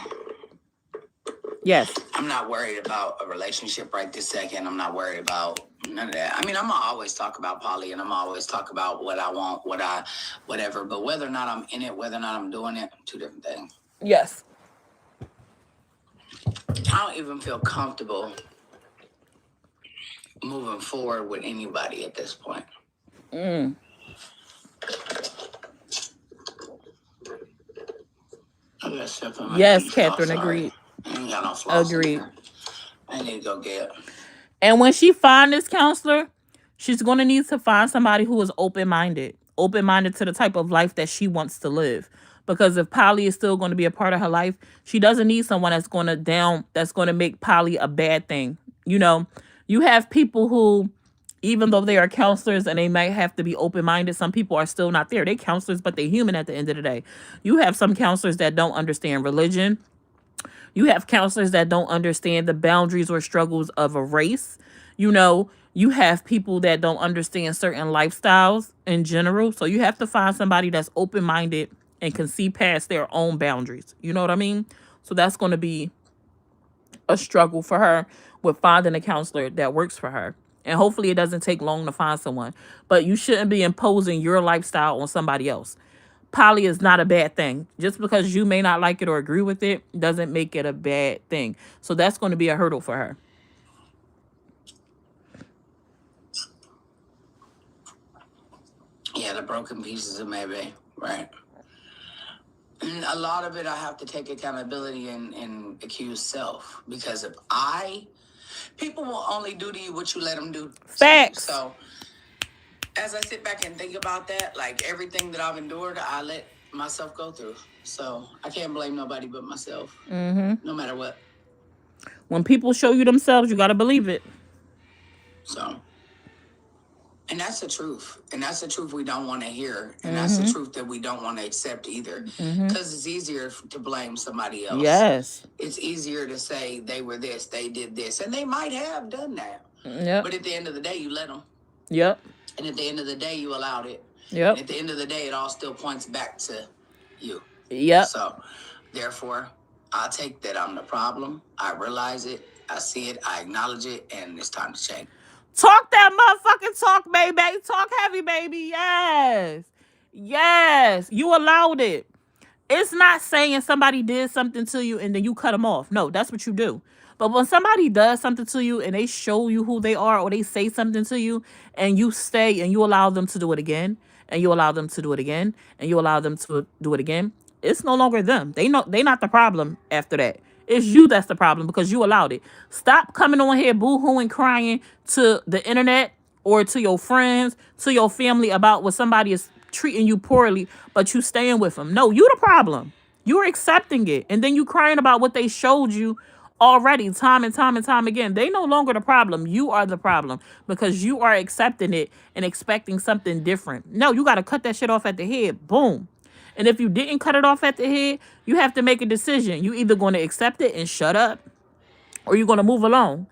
Yes. I'm not worried about a relationship right this second. I'm not worried about none of that. I mean, I'm going to always talk about Polly, and I'm always talk about what I want, whatever. But whether or not I'm in it, whether or not I'm doing it, two different things. Yes. I don't even feel comfortable moving forward with anybody at this point. Yes, Catherine, agreed. I ain't got no flaws. Agreed. I need to go get. And when she find this counselor, she's going to need to find somebody who is open-minded to the type of life that she wants to live. Because if Polly is still going to be a part of her life, she doesn't need someone that's going to make Polly a bad thing. You have people who, even though they are counselors and they might have to be open-minded, some people are still not there. They're counselors, but they're human at the end of the day. You have some counselors that don't understand religion. You have counselors that don't understand the boundaries or struggles of a race. You have people that don't understand certain lifestyles in general. So you have to find somebody that's open-minded and can see past their own boundaries. You know what I mean? So that's going to be a struggle for her with finding a counselor that works for her. And hopefully it doesn't take long to find someone. But you shouldn't be imposing your lifestyle on somebody else. Poly is not a bad thing. Just because you may not like it or agree with it doesn't make it a bad thing. So that's going to be a hurdle for her. Yeah, the broken pieces of Maybay, right? And a lot of it, I have to take accountability and accuse self. Because people will only do to you what you let them do. Facts. So as I sit back and think about that, like everything that I've endured, I let myself go through. So I can't blame nobody but myself, no matter what. When people show you themselves, you got to believe it. So, and that's the truth. And that's the truth we don't want to hear. And that's the truth that we don't want to accept either. Because it's easier to blame somebody else. Yes. It's easier to say they were this, they did this. And they might have done that. Yep. But at the end of the day, you let them. Yep. And at the end of the day, you allowed it. Yep. And at the end of the day, it all still points back to you. Yep. So, therefore, I take that I'm the problem. I realize it. I see it, I acknowledge it, and it's time to change. Talk that motherfucking talk, baby. Talk heavy, baby. Yes. Yes. You allowed it. It's not saying somebody did something to you and then you cut them off. No, that's what you do. But when somebody does something to you and they show you who they are or they say something to you and you stay and you allow them to do it again and you allow them to do it again and you allow them to do it again, it's no longer them. They not the problem after that. It's you that's the problem because you allowed it. Stop coming on here boo-hooing, crying to the internet or to your friends, to your family about what somebody is treating you poorly, but you staying with them. No, you the problem. You're accepting it. And then you crying about what they showed you already time and time and time again. They no longer the problem. You are the problem because you are accepting it and expecting something different. No, you got to cut that shit off at the head. Boom. And if you didn't cut it off at the head, you have to make a decision. You either going to accept it and shut up or you're going to move along.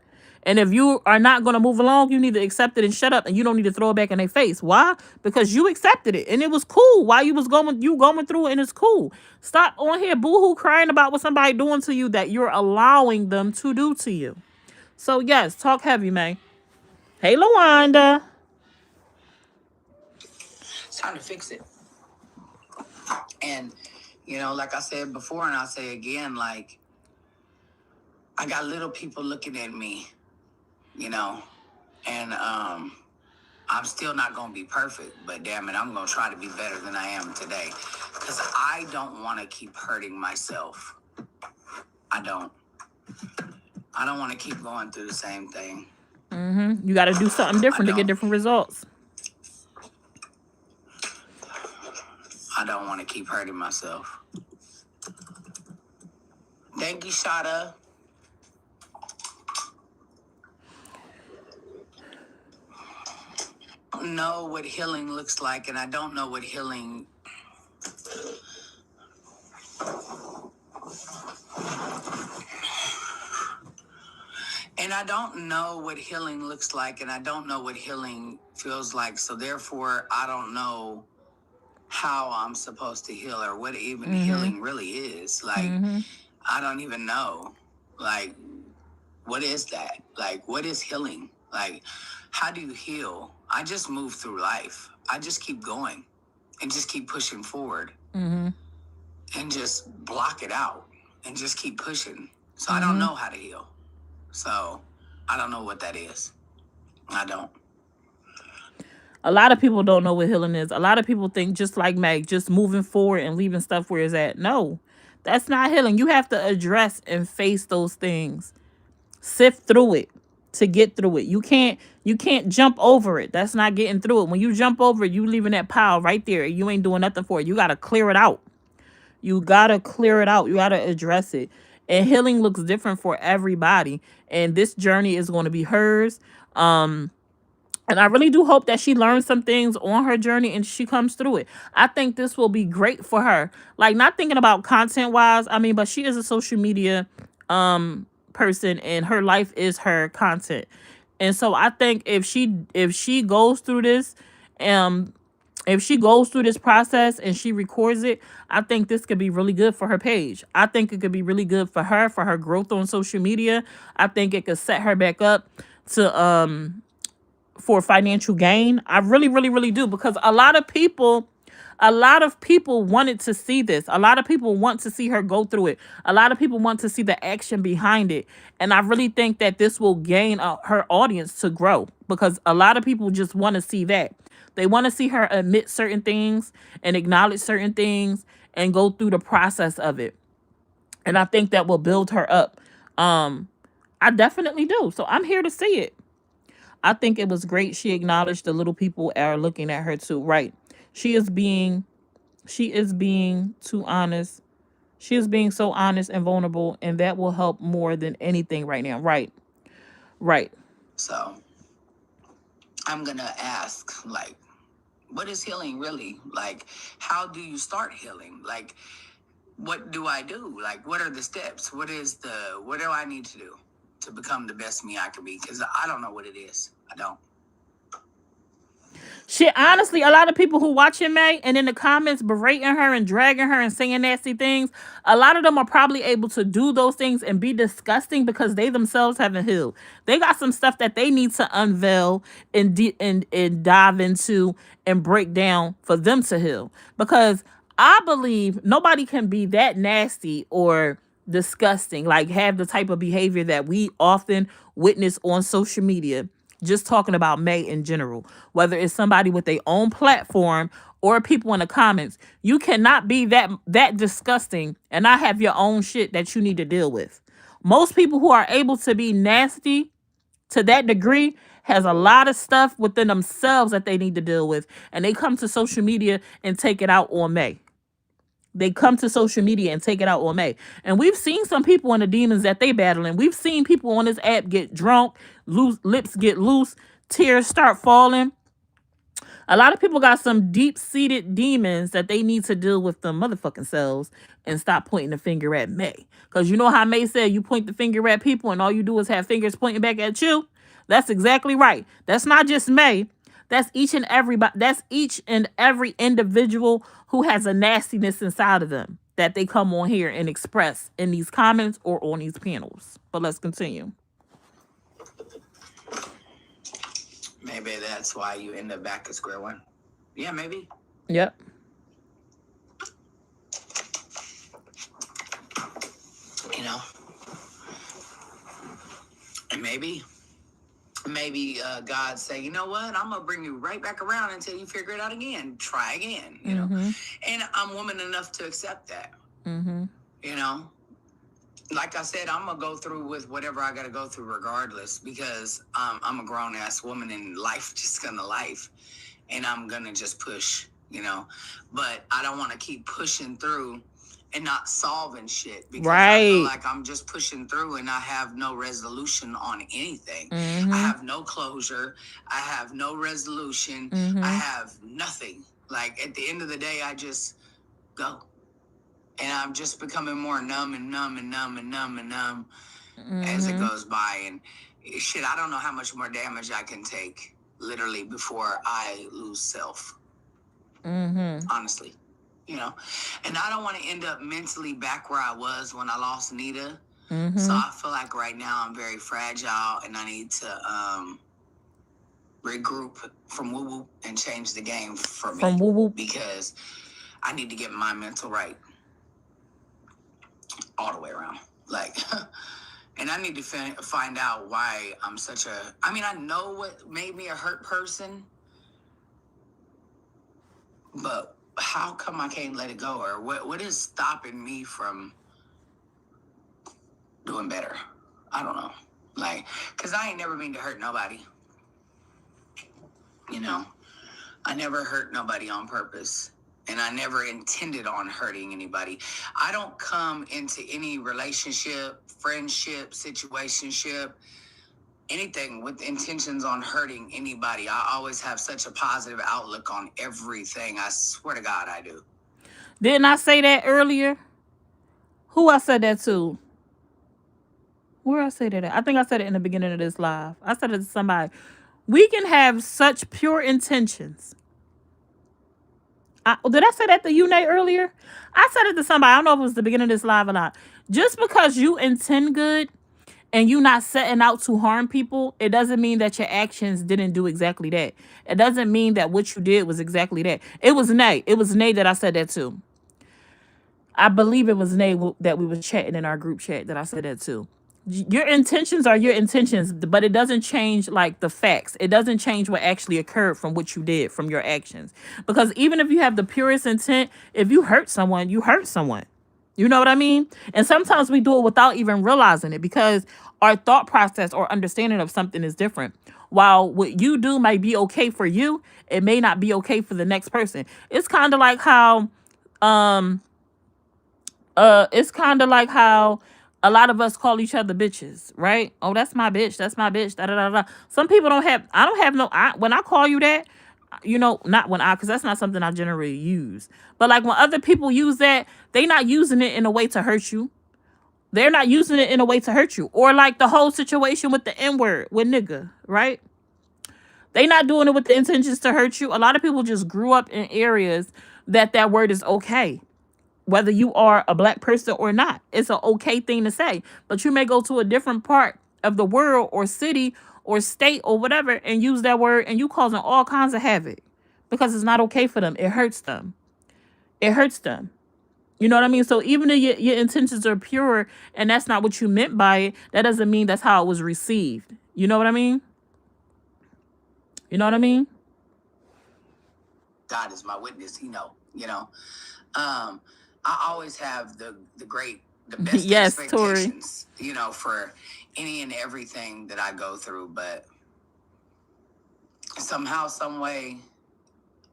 And if you are not going to move along, you need to accept it and shut up, and you don't need to throw it back in their face. Why? Because you accepted it and it was cool while you going through it, and it's cool. Stop on here boo-hoo crying about what somebody doing to you that you're allowing them to do to you. So yes, talk heavy, man. Hey, LaWanda. It's time to fix it. And, like I said before, and I'll say again, like, I got little people looking at me, and I'm still not going to be perfect, but damn it, I'm going to try to be better than I am today because I don't want to keep hurting myself. I don't want to keep going through the same thing. You got to do something different to get different results. I don't want to keep hurting myself. Thank you, Shada. I don't know what healing looks like, and I don't know what healing... And I don't know what healing looks like, and I don't know what healing feels like, so therefore, I don't know how I'm supposed to heal or what even healing really is. Like, I don't even know. Like, what is that? Like, what is healing? Like, how do you heal? I just move through life. I just keep going and just keep pushing forward and just block it out and just keep pushing. So I don't know how to heal. So I don't know what that is. I don't. A lot of people don't know what healing is. A lot of people think just like Meg, just moving forward and leaving stuff where it's at. No, that's not healing. You have to address and face those things. Sift through it to get through it. You can't jump over it. That's not getting through it. When you jump over it, you leaving that pile right there. You ain't doing nothing for it. You got to clear it out. You got to clear it out. You got to address it. And healing looks different for everybody. And this journey is going to be hers. And I really do hope that she learns some things on her journey and she comes through it. I think this will be great for her. Like, not thinking about content wise. I mean, but she is a social media person and her life is her content. And so I think if she goes through this, if she goes through this process and she records it, I think this could be really good for her page. I think it could be really good for her growth on social media. I think it could set her back up to for financial gain. I really, really, really do, because a lot of people wanted to see this. A lot of people want to see her go through it. A lot of people want to see the action behind it. And I really think that this will gain her audience to grow, because a lot of people just want to see that. They want to see her admit certain things and acknowledge certain things and go through the process of it. And I think that will build her up. I definitely do. So I'm here to see it. I think it was great. She acknowledged the little people are looking at her too. Right. She is being too honest. She is being so honest and vulnerable, and that will help more than anything right now. Right. Right. So I'm going to ask, like, what is healing really? Like, how do you start healing? Like, what do I do? Like, what are the steps? What do I need to do to become the best me I can be? Because I don't know what it is. I don't. Shit, honestly, a lot of people who watching May and in the comments berating her and dragging her and saying nasty things, a lot of them are probably able to do those things and be disgusting because they themselves haven't healed. They got some stuff that they need to unveil and dive into and break down for them to heal. Because I believe nobody can be that nasty or disgusting, like have the type of behavior that we often witness on social media, just talking about May in general, whether it's somebody with their own platform or people in the comments. You cannot be that disgusting and not have your own shit that you need to deal with. Most people who are able to be nasty to that degree has a lot of stuff within themselves that they need to deal with, and they come to social media and take it out on May. They come to social media and take it out on May. And we've seen some people in the demons that they battling. We've seen people on this app get drunk, loose lips get loose, tears start falling. A lot of people got some deep-seated demons that they need to deal with them motherfucking selves and stop pointing the finger at May. Because you know how May said you point the finger at people and all you do is have fingers pointing back at you? That's exactly right. That's not just May. That's each and every individual who has a nastiness inside of them that they come on here and express in these comments or on these panels. But let's continue. Maybe that's why you end up back at square one. Yeah, maybe. Yep. You know, and maybe God say, you know what, I'm gonna bring you right back around until you figure it out again. Try again, you know. And I'm woman enough to accept that. You know, like I said, I'm gonna go through with whatever I gotta go through regardless, because I'm a grown ass woman and life just gonna life, and I'm gonna just push, you know. But I don't want to keep pushing through and not solving shit, because I feel like I'm just pushing through and I have no resolution on anything. I have no closure. I have no resolution. I have nothing. Like at the end of the day, I just go. And I'm just becoming more numb as it goes by. And shit, I don't know how much more damage I can take, literally, before I lose self. Honestly. You know, and I don't want to end up mentally back where I was when I lost Nita. So I feel like right now I'm very fragile and I need to regroup from woo-woo and change the game for me. Because I need to get my mental right all the way around. Like, and I need to find out why I'm such a... I mean, I know what made me a hurt person, but how come I can't let it go? Or what is stopping me from doing better? I don't know. Like, because I ain't never mean to hurt nobody. You know? I never hurt nobody on purpose. And I never intended on hurting anybody. I don't come into any relationship, friendship, situationship, anything with intentions on hurting anybody. I always have such a positive outlook on everything. I swear to God, I do. Didn't I say that earlier? Who I said that to? Where I say that at? I think I said it in the beginning of this live. I said it to somebody. We can have such pure intentions. Did I say that to you, Nate, earlier? I said it to somebody. I don't know if it was the beginning of this live or not. Just because you intend good and you not setting out to harm people, it doesn't mean that your actions didn't do exactly that. It doesn't mean that what you did was exactly that. It was Nate. It was Nate that I said that to. I believe it was Nate that we was chatting in our group chat that I said that to. Your intentions are your intentions, but it doesn't change like the facts. It doesn't change what actually occurred from what you did, from your actions. Because even if you have the purest intent, if you hurt someone, you hurt someone. You know what I mean? And sometimes we do it without even realizing it because our thought process or understanding of something is different. While what you do might be okay for you, it may not be okay for the next person. It's kind of like how a lot of us call each other bitches, right? Oh, that's my bitch. That's my bitch. Da, da, da, da. Some people when I call you that, you know, not when because that's not something I generally use. But like when other people use that, they not using it in a way to hurt you. They're not using it in a way to hurt you. Or like the whole situation with the N-word, with nigga, right? They not doing it with the intentions to hurt you. A lot of people just grew up in areas that word is okay, whether you are a black person or not. It's an okay thing to say. But you may go to a different part of the world or city or state or whatever and use that word, and you causing all kinds of havoc because it's not okay for them. It hurts them. It hurts them. You know what I mean? So even if your intentions are pure and that's not what you meant by it, that doesn't mean that's how it was received. You know what I mean? You know what I mean? God is my witness. You know. I always have the best Yes, Tori. expectations, for any and everything that I go through. But somehow, some way,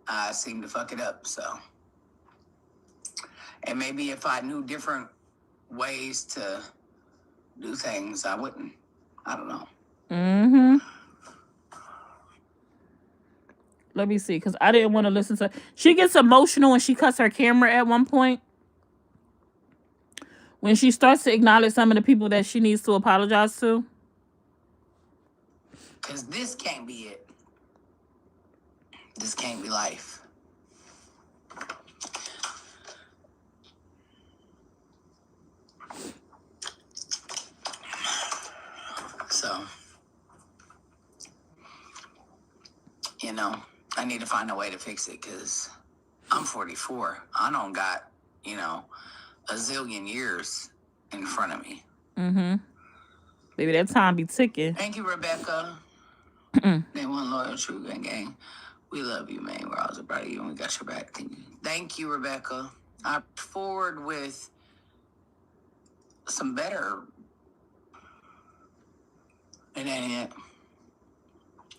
I seem to fuck it up. So, and maybe if I knew different ways to do things, I wouldn't. I don't know. Mm-hmm. Let me see, because I didn't want to listen to. She gets emotional when she cuts her camera at one point. When she starts to acknowledge some of the people that she needs to apologize to. Because this can't be it. This can't be life. So, I need to find a way to fix it because I'm 44. I don't got, a zillion years in front of me. Mm-hmm. Baby, that time be ticking. Thank you, Rebecca. They want loyal, true gang. We love you, man. We're always proud of you, and we got your back. Thank you, Rebecca. I forward with some better. It ain't it.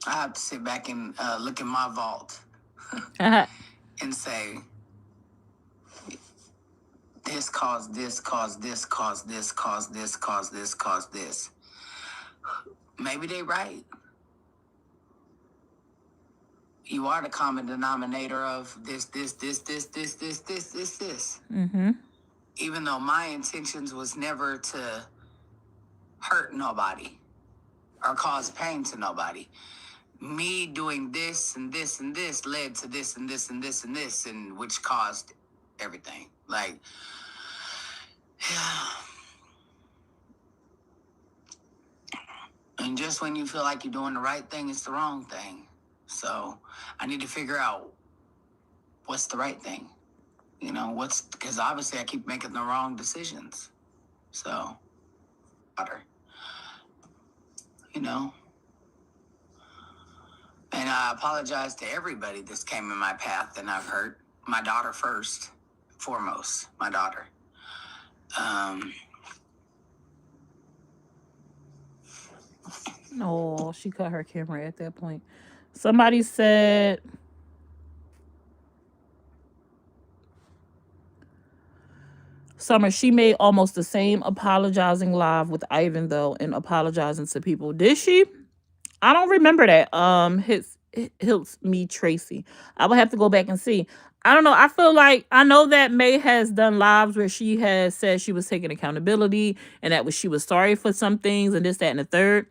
I have to sit back and look in my vault and say, this caused this, caused this, caused this, caused this, caused this, caused this. Maybe they right. You are the common denominator of this. Mm-hmm. Even though my intentions was never to hurt nobody or cause pain to nobody. Me doing this and this and this led to this and this and this and this, and which caused everything. Like, and just when you feel like you're doing the right thing, it's the wrong thing. So I need to figure out what's the right thing. Because obviously I keep making the wrong decisions. So, And I apologize to everybody that's came in my path and I've hurt. My daughter first, foremost, my daughter. Oh, she cut her camera at that point. Somebody said, Summer, she made almost the same apologizing live with Ivan though, and apologizing to people. Did she? I don't remember that. Hilts me Tracy. I would have to go back and see. I don't know. I feel like I know that May has done lives where she has said she was taking accountability and that she was sorry for some things and this, that, and the third.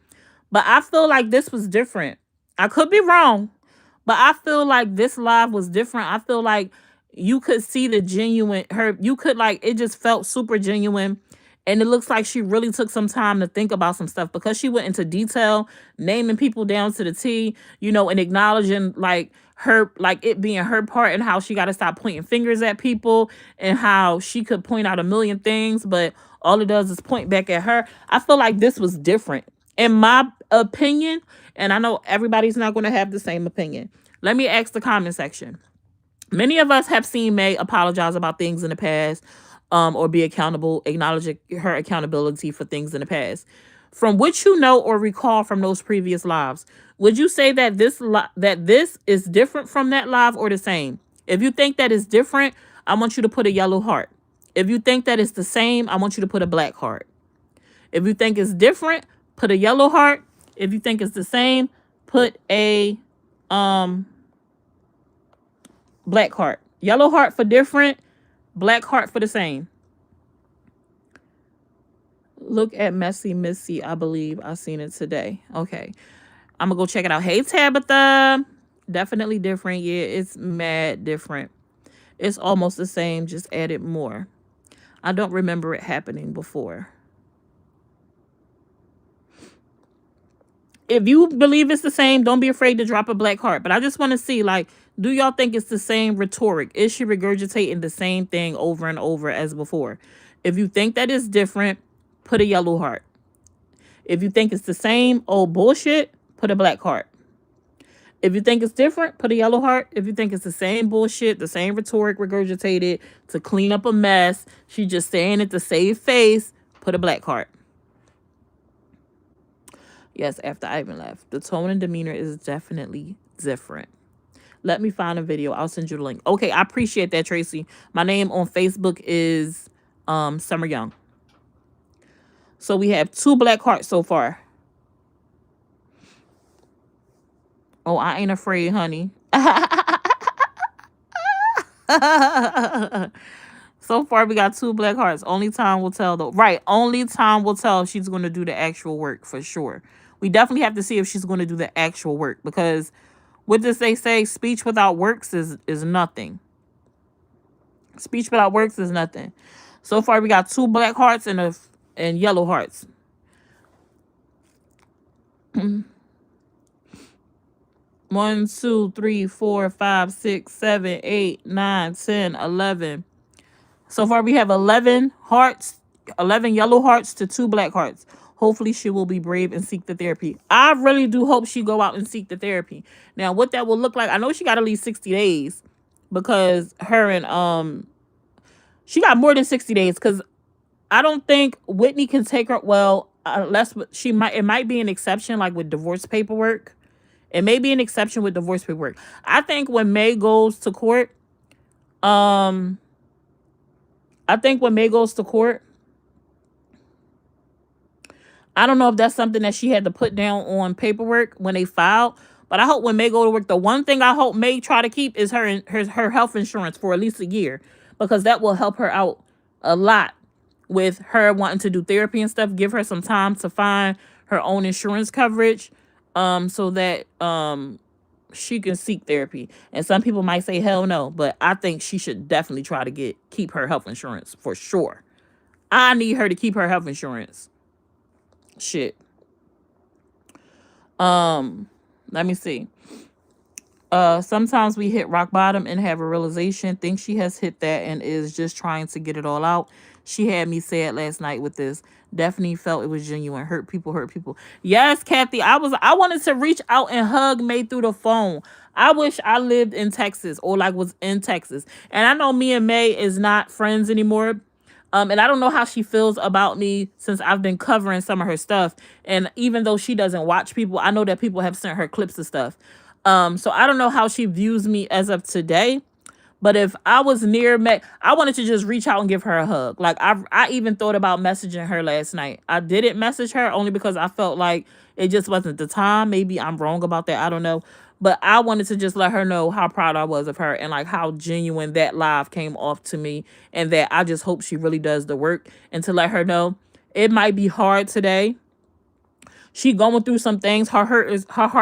But I feel like this was different. I could be wrong, but I feel like this live was different. I feel like you could see the genuine her. You could it just felt super genuine. And it looks like she really took some time to think about some stuff because she went into detail, naming people down to the T, and acknowledging her, it being her part and how she got to stop pointing fingers at people and how she could point out a million things, but all it does is point back at her. I feel like this was different. In my opinion, and I know everybody's not going to have the same opinion. Let me ask the comment section. Many of us have seen May apologize about things in the past, or be accountable, acknowledge her accountability for things in the past. From which or recall from those previous lives, would you say that this is different from that live or the same? If you think that is different, I want you to put a yellow heart. If you think that it's the same, I want you to put a black heart. If you think it's different, put a yellow heart. If you think it's the same, put a black heart. Yellow heart for different, black heart for the same. Look at Messy Missy. I believe I seen it today. Okay. I'm gonna go check it out. Hey Tabitha. Definitely different. Yeah, it's mad different. It's almost the same, just added more. I don't remember it happening before. If you believe it's the same, don't be afraid to drop a black heart. But I just want to see, like, do y'all think it's the same rhetoric? Is she regurgitating the same thing over and over as before? If you think that is different, put a yellow heart. If you think it's the same old bullshit, put a black heart. If you think it's different, put a yellow heart. If you think it's the same bullshit, the same rhetoric regurgitated to clean up a mess, she just saying it to save face, put a black heart. Yes, after Ivan left. The tone and demeanor is definitely different. Let me find a video. I'll send you the link. Okay, I appreciate that, Tracy. My name on Facebook is Summer Young. So we have 2 black hearts so far. Oh, I ain't afraid, honey. So far, we got 2 black hearts. Only time will tell, though. Right. Only time will tell if she's going to do the actual work, for sure. We definitely have to see if she's going to do the actual work. Because what does they say? Speech without works is nothing. Speech without works is nothing. So far, we got 2 black hearts and yellow hearts. 1, 2, 3, 4, 5, 6, 7, 8, 9, 10, 11. So far, we have 11 hearts, 11 yellow hearts to 2 black hearts. Hopefully, she will be brave and seek the therapy. I really do hope she go out and seek the therapy. Now, what that will look like, I know she got at least 60 days because her and she got more than 60 days because I don't think Whitney can take her. Well, unless it might be an exception, like with divorce paperwork. It may be an exception with divorce paperwork. I think when May goes to court, I don't know if that's something that she had to put down on paperwork when they filed. But I hope when May go to work, the one thing I hope May try to keep is her health insurance for at least a year, because that will help her out a lot with her wanting to do therapy and stuff. Give her some time to find her own insurance coverage, so that she can seek therapy. And some people might say hell no, but I think she should definitely try to keep her health insurance for sure. I need her to keep her health insurance. Shit. Let me see. Sometimes we hit rock bottom and have a realization, think she has hit that and is just trying to get it all out. She had me sad last night with this. Definitely felt it was genuine. Hurt people. Yes, Kathy, I wanted to reach out and hug May through the phone. I wish I lived in Texas or like was in Texas. And I know me and May is not friends anymore. And I don't know how she feels about me since I've been covering some of her stuff. And even though she doesn't watch people, I know that people have sent her clips of stuff. So I don't know how she views me as of today. But if I was near May, I wanted to just reach out and give her a hug. Like I even thought about messaging her last night. I didn't message her only because I felt like it just wasn't the time. Maybe I'm wrong about that. I don't know. But I wanted to just let her know how proud I was of her and like how genuine that live came off to me, and that I just hope she really does the work, and to let her know it might be hard today. She going through some things. Her heart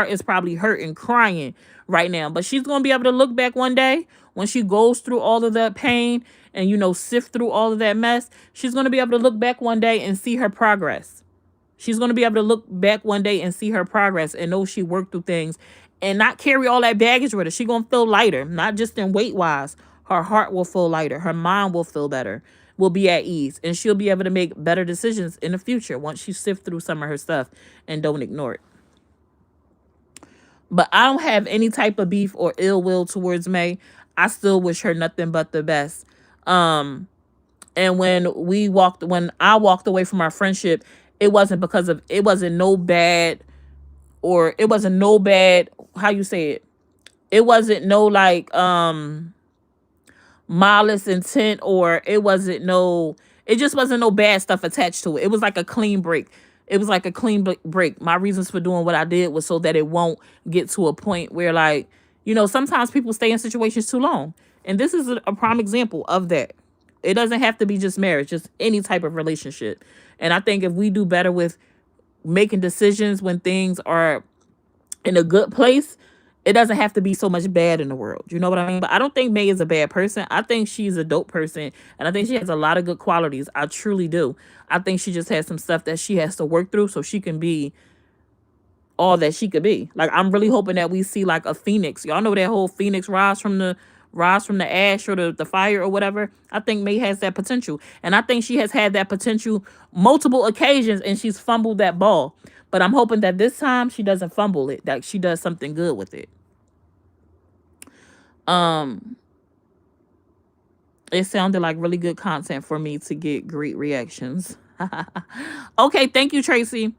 is probably hurting, crying right now. But she's going to be able to look back one day when she goes through all of that pain and, sift through all of that mess. She's going to be able to look back one day and see her progress. She's going to be able to look back one day and see her progress and know she worked through things and not carry all that baggage with her. She's going to feel lighter, not just in weight-wise. Her heart will feel lighter. Her mind will feel better, will be at ease, and she'll be able to make better decisions in the future once she sift through some of her stuff and don't ignore it. But I don't have any type of beef or ill will towards May. I still wish her nothing but the best. And when I walked away from our friendship, it wasn't no bad, how you say it? It wasn't no like malice intent, or it just wasn't no bad stuff attached to it. It was like a clean break. It was like a clean break. My reasons for doing what I did was so that it won't get to a point where, like, sometimes people stay in situations too long. And this is a prime example of that. It doesn't have to be just marriage, just any type of relationship. And I think if we do better with making decisions when things are in a good place, it doesn't have to be so much bad in the world. You know what I mean? But I don't think May is a bad person. I think she's a dope person. And I think she has a lot of good qualities. I truly do. I think she just has some stuff that she has to work through so she can be all that she could be. Like, I'm really hoping that we see like a phoenix. Y'all know that whole phoenix rise from the ash or the fire or whatever. I think May has that potential. And I think she has had that potential multiple occasions and she's fumbled that ball. But I'm hoping that this time she doesn't fumble it, that she does something good with it. It sounded like really good content for me to get great reactions. Okay, thank you, Tracy.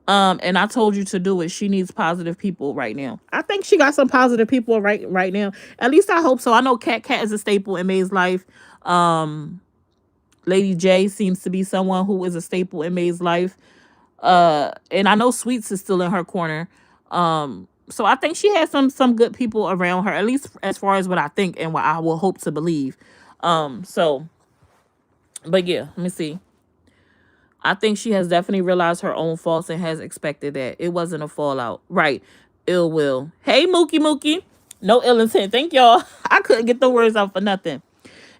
And I told you to do it. She needs positive people right now. I think she got some positive people right now. At least I hope so. I know Cat is a staple in May's life. Lady J seems to be someone who is a staple in May's life. And I know Sweets is still in her corner. So I think she has some good people around her, at least as far as what I think and what I will hope to believe. So, but yeah, let me see. I think she has definitely realized her own faults and has expected that. It wasn't a fallout. Right. Ill will. Hey, Mookie. No ill intent. Thank y'all. I couldn't get the words out for nothing.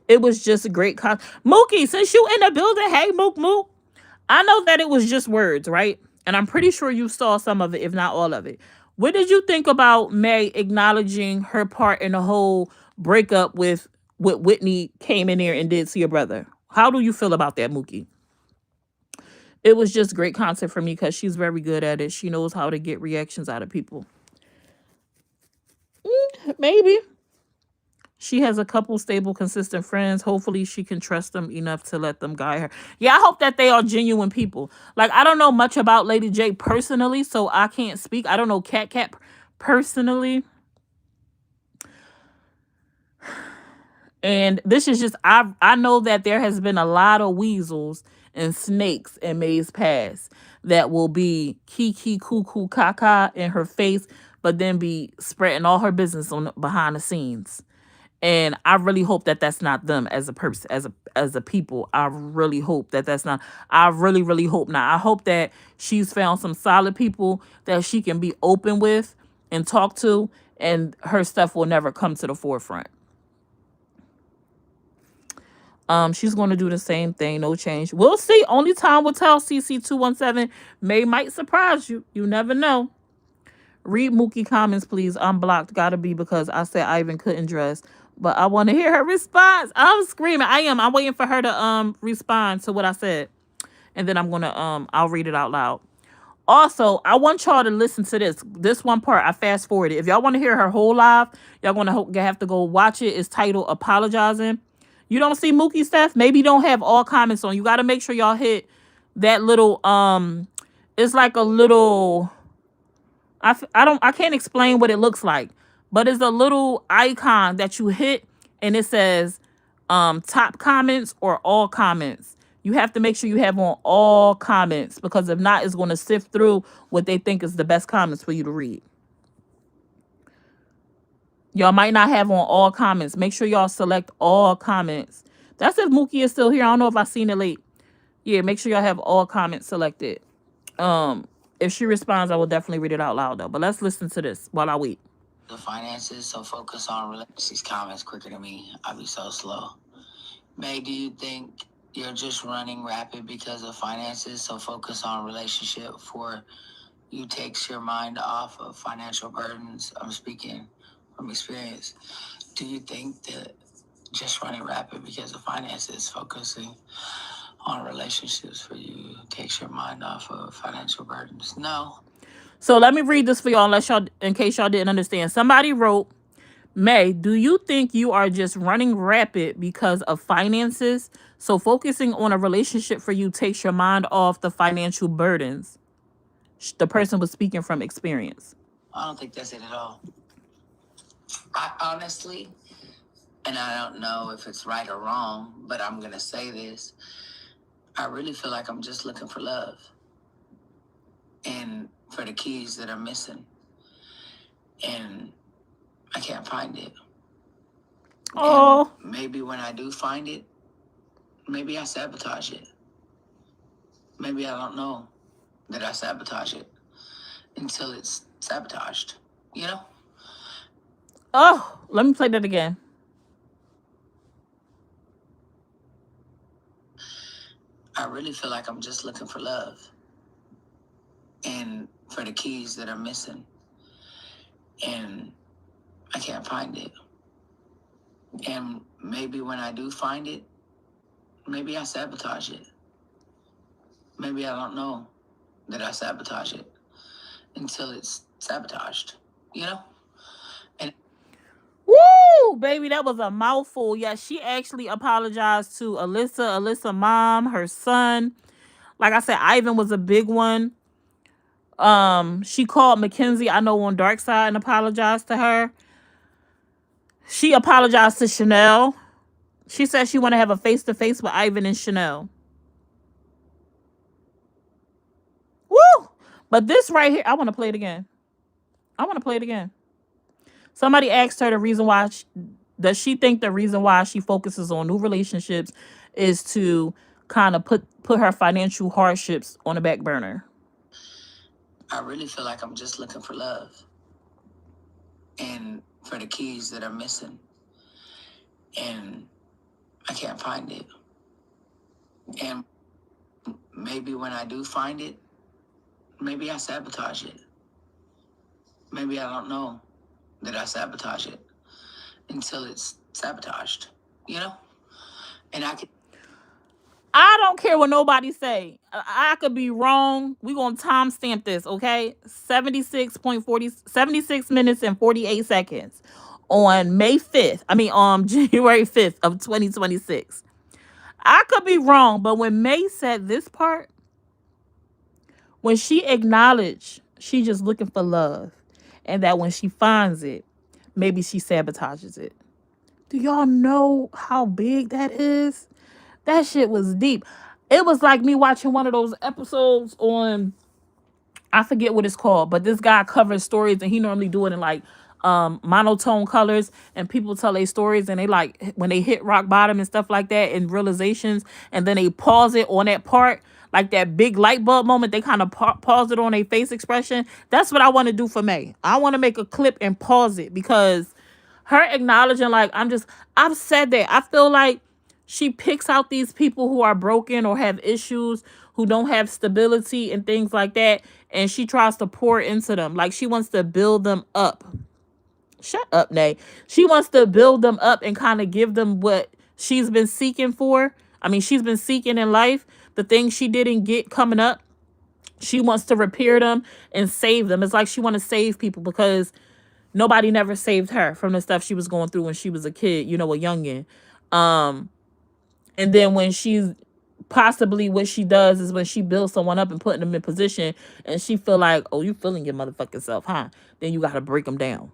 It was just a great Mookie, since you in the building, hey, Mook. I know that it was just words, right? And I'm pretty sure you saw some of it, if not all of it. What did you think about May acknowledging her part in the whole breakup with what Whitney came in there and did to your brother? How do you feel about that, Mookie? It was just great content for me because she's very good at it. She knows how to get reactions out of people. Maybe. She has a couple stable, consistent friends. Hopefully she can trust them enough to let them guide her. Yeah, I hope that they are genuine people. Like, I don't know much about Lady J personally, so I can't speak. I don't know Cat personally. And this is just, I know that there has been a lot of weasels and snakes in May's past that will be kiki cuckoo caca in her face, but then be spreading all her business on behind the scenes. And I really hope that that's not them as a person, as a people. I really hope that that's not. I really hope not. I hope that she's found some solid people that she can be open with and talk to, and her stuff will never come to the forefront. She's going to do the same thing, no change. We'll see. Only time will tell. CC217 May might surprise you. You never know. Read Mookie comments, please. I'm blocked. Gotta be because I said Ivan couldn't dress. But I want to hear her response. I'm screaming. I'm waiting for her to respond to what I said. And then I'm gonna I'll read it out loud. Also, I want y'all to listen to this. This one part, I fast forwarded. If y'all want to hear her whole live, y'all gonna have to go watch it. It's titled Apologizing. You don't see Mookie stuff? Maybe you don't have all comments on. You gotta make sure y'all hit that little it's like a little, I can't explain what it looks like, but it's a little icon that you hit and it says top comments or all comments. You have to make sure you have on all comments, because if not, it's going to sift through what they think is the best comments for you to read. Y'all might not have on all comments. Make sure y'all select all comments. That's if Mookie is still here. I don't know if I've seen it late. Yeah, make sure y'all have all comments selected. If she responds, I will definitely read it out loud though. But let's listen to this while I wait. The finances, so focus on these comments quicker than me. I'll be so slow. May, do you think you're just running rapid because of finances? So focus on relationship for you takes your mind off of financial burdens. I'm speaking from experience. Do you think that just running rapid because of finances, focusing on relationships for you takes your mind off of financial burdens? No. So let me read this for y'all, in case y'all didn't understand. Somebody wrote, May, do you think you are just running rapid because of finances? So focusing on a relationship for you takes your mind off the financial burdens. The person was speaking from experience. I don't think that's it at all. I honestly, and I don't know if it's right or wrong, but I'm going to say this. I really feel like I'm just looking for love and for the keys that are missing. And I can't find it. Oh. And maybe when I do find it, maybe I sabotage it. Maybe I don't know that I sabotage it until it's sabotaged, you know? Oh, let me play that again. I really feel like I'm just looking for love and for the keys that are missing. And I can't find it. And maybe when I do find it, maybe I sabotage it. Maybe I don't know that I sabotage it until it's sabotaged, you know? And Woo, baby, that was a mouthful. Yeah, she actually apologized to Alyssa mom, her son. Like I said, Ivan was a big one. She called Mackenzie, I know, on Dark Side and apologized to her. She apologized to Chanel. She said she want to have a face-to-face with Ivan and Chanel. Woo! But this right here, I want to play it again. I want to play it again. Somebody asked her the reason why does she think the reason why she focuses on new relationships is to kind of put her financial hardships on the back burner. I really feel like I'm just looking for love and for the keys that are missing. And I can't find it. And maybe when I do find it, maybe I sabotage it. Maybe I don't know that I sabotage it until it's sabotaged, you know? And I don't care what nobody say. I could be wrong. We gonna timestamp this, okay? 76 minutes and 48 seconds on May 5th. I mean, January 5th of 2026. I could be wrong, but when May said this part, when she acknowledged she just looking for love, and that when she finds it, maybe she sabotages it. Do y'all know how big that is? That shit was deep. It was like me watching one of those episodes on, I forget what it's called, but this guy covers stories and he normally do it in like monotone colors, and people tell their stories and they like when they hit rock bottom and stuff like that and realizations, and then they pause it on that part, like that big light bulb moment, they kind of pause it on a face expression. That's what I want to do for May. I want to make a clip and pause it because her acknowledging, like, I've said that. I feel like she picks out these people who are broken or have issues, who don't have stability and things like that, and she tries to pour into them. Like, she wants to build them up. Shut up, Nay. She wants to build them up and kind of give them what she's been seeking for. I mean, she's been seeking in life. The things she didn't get coming up, she wants to repair them and save them. It's like she wants to save people because nobody never saved her from the stuff she was going through when she was a kid, you know, a youngin'. And then when she's possibly what she does is when she builds someone up and putting them in position, and she feel like, oh, you feeling your motherfucking self, huh? Then you got to break them down.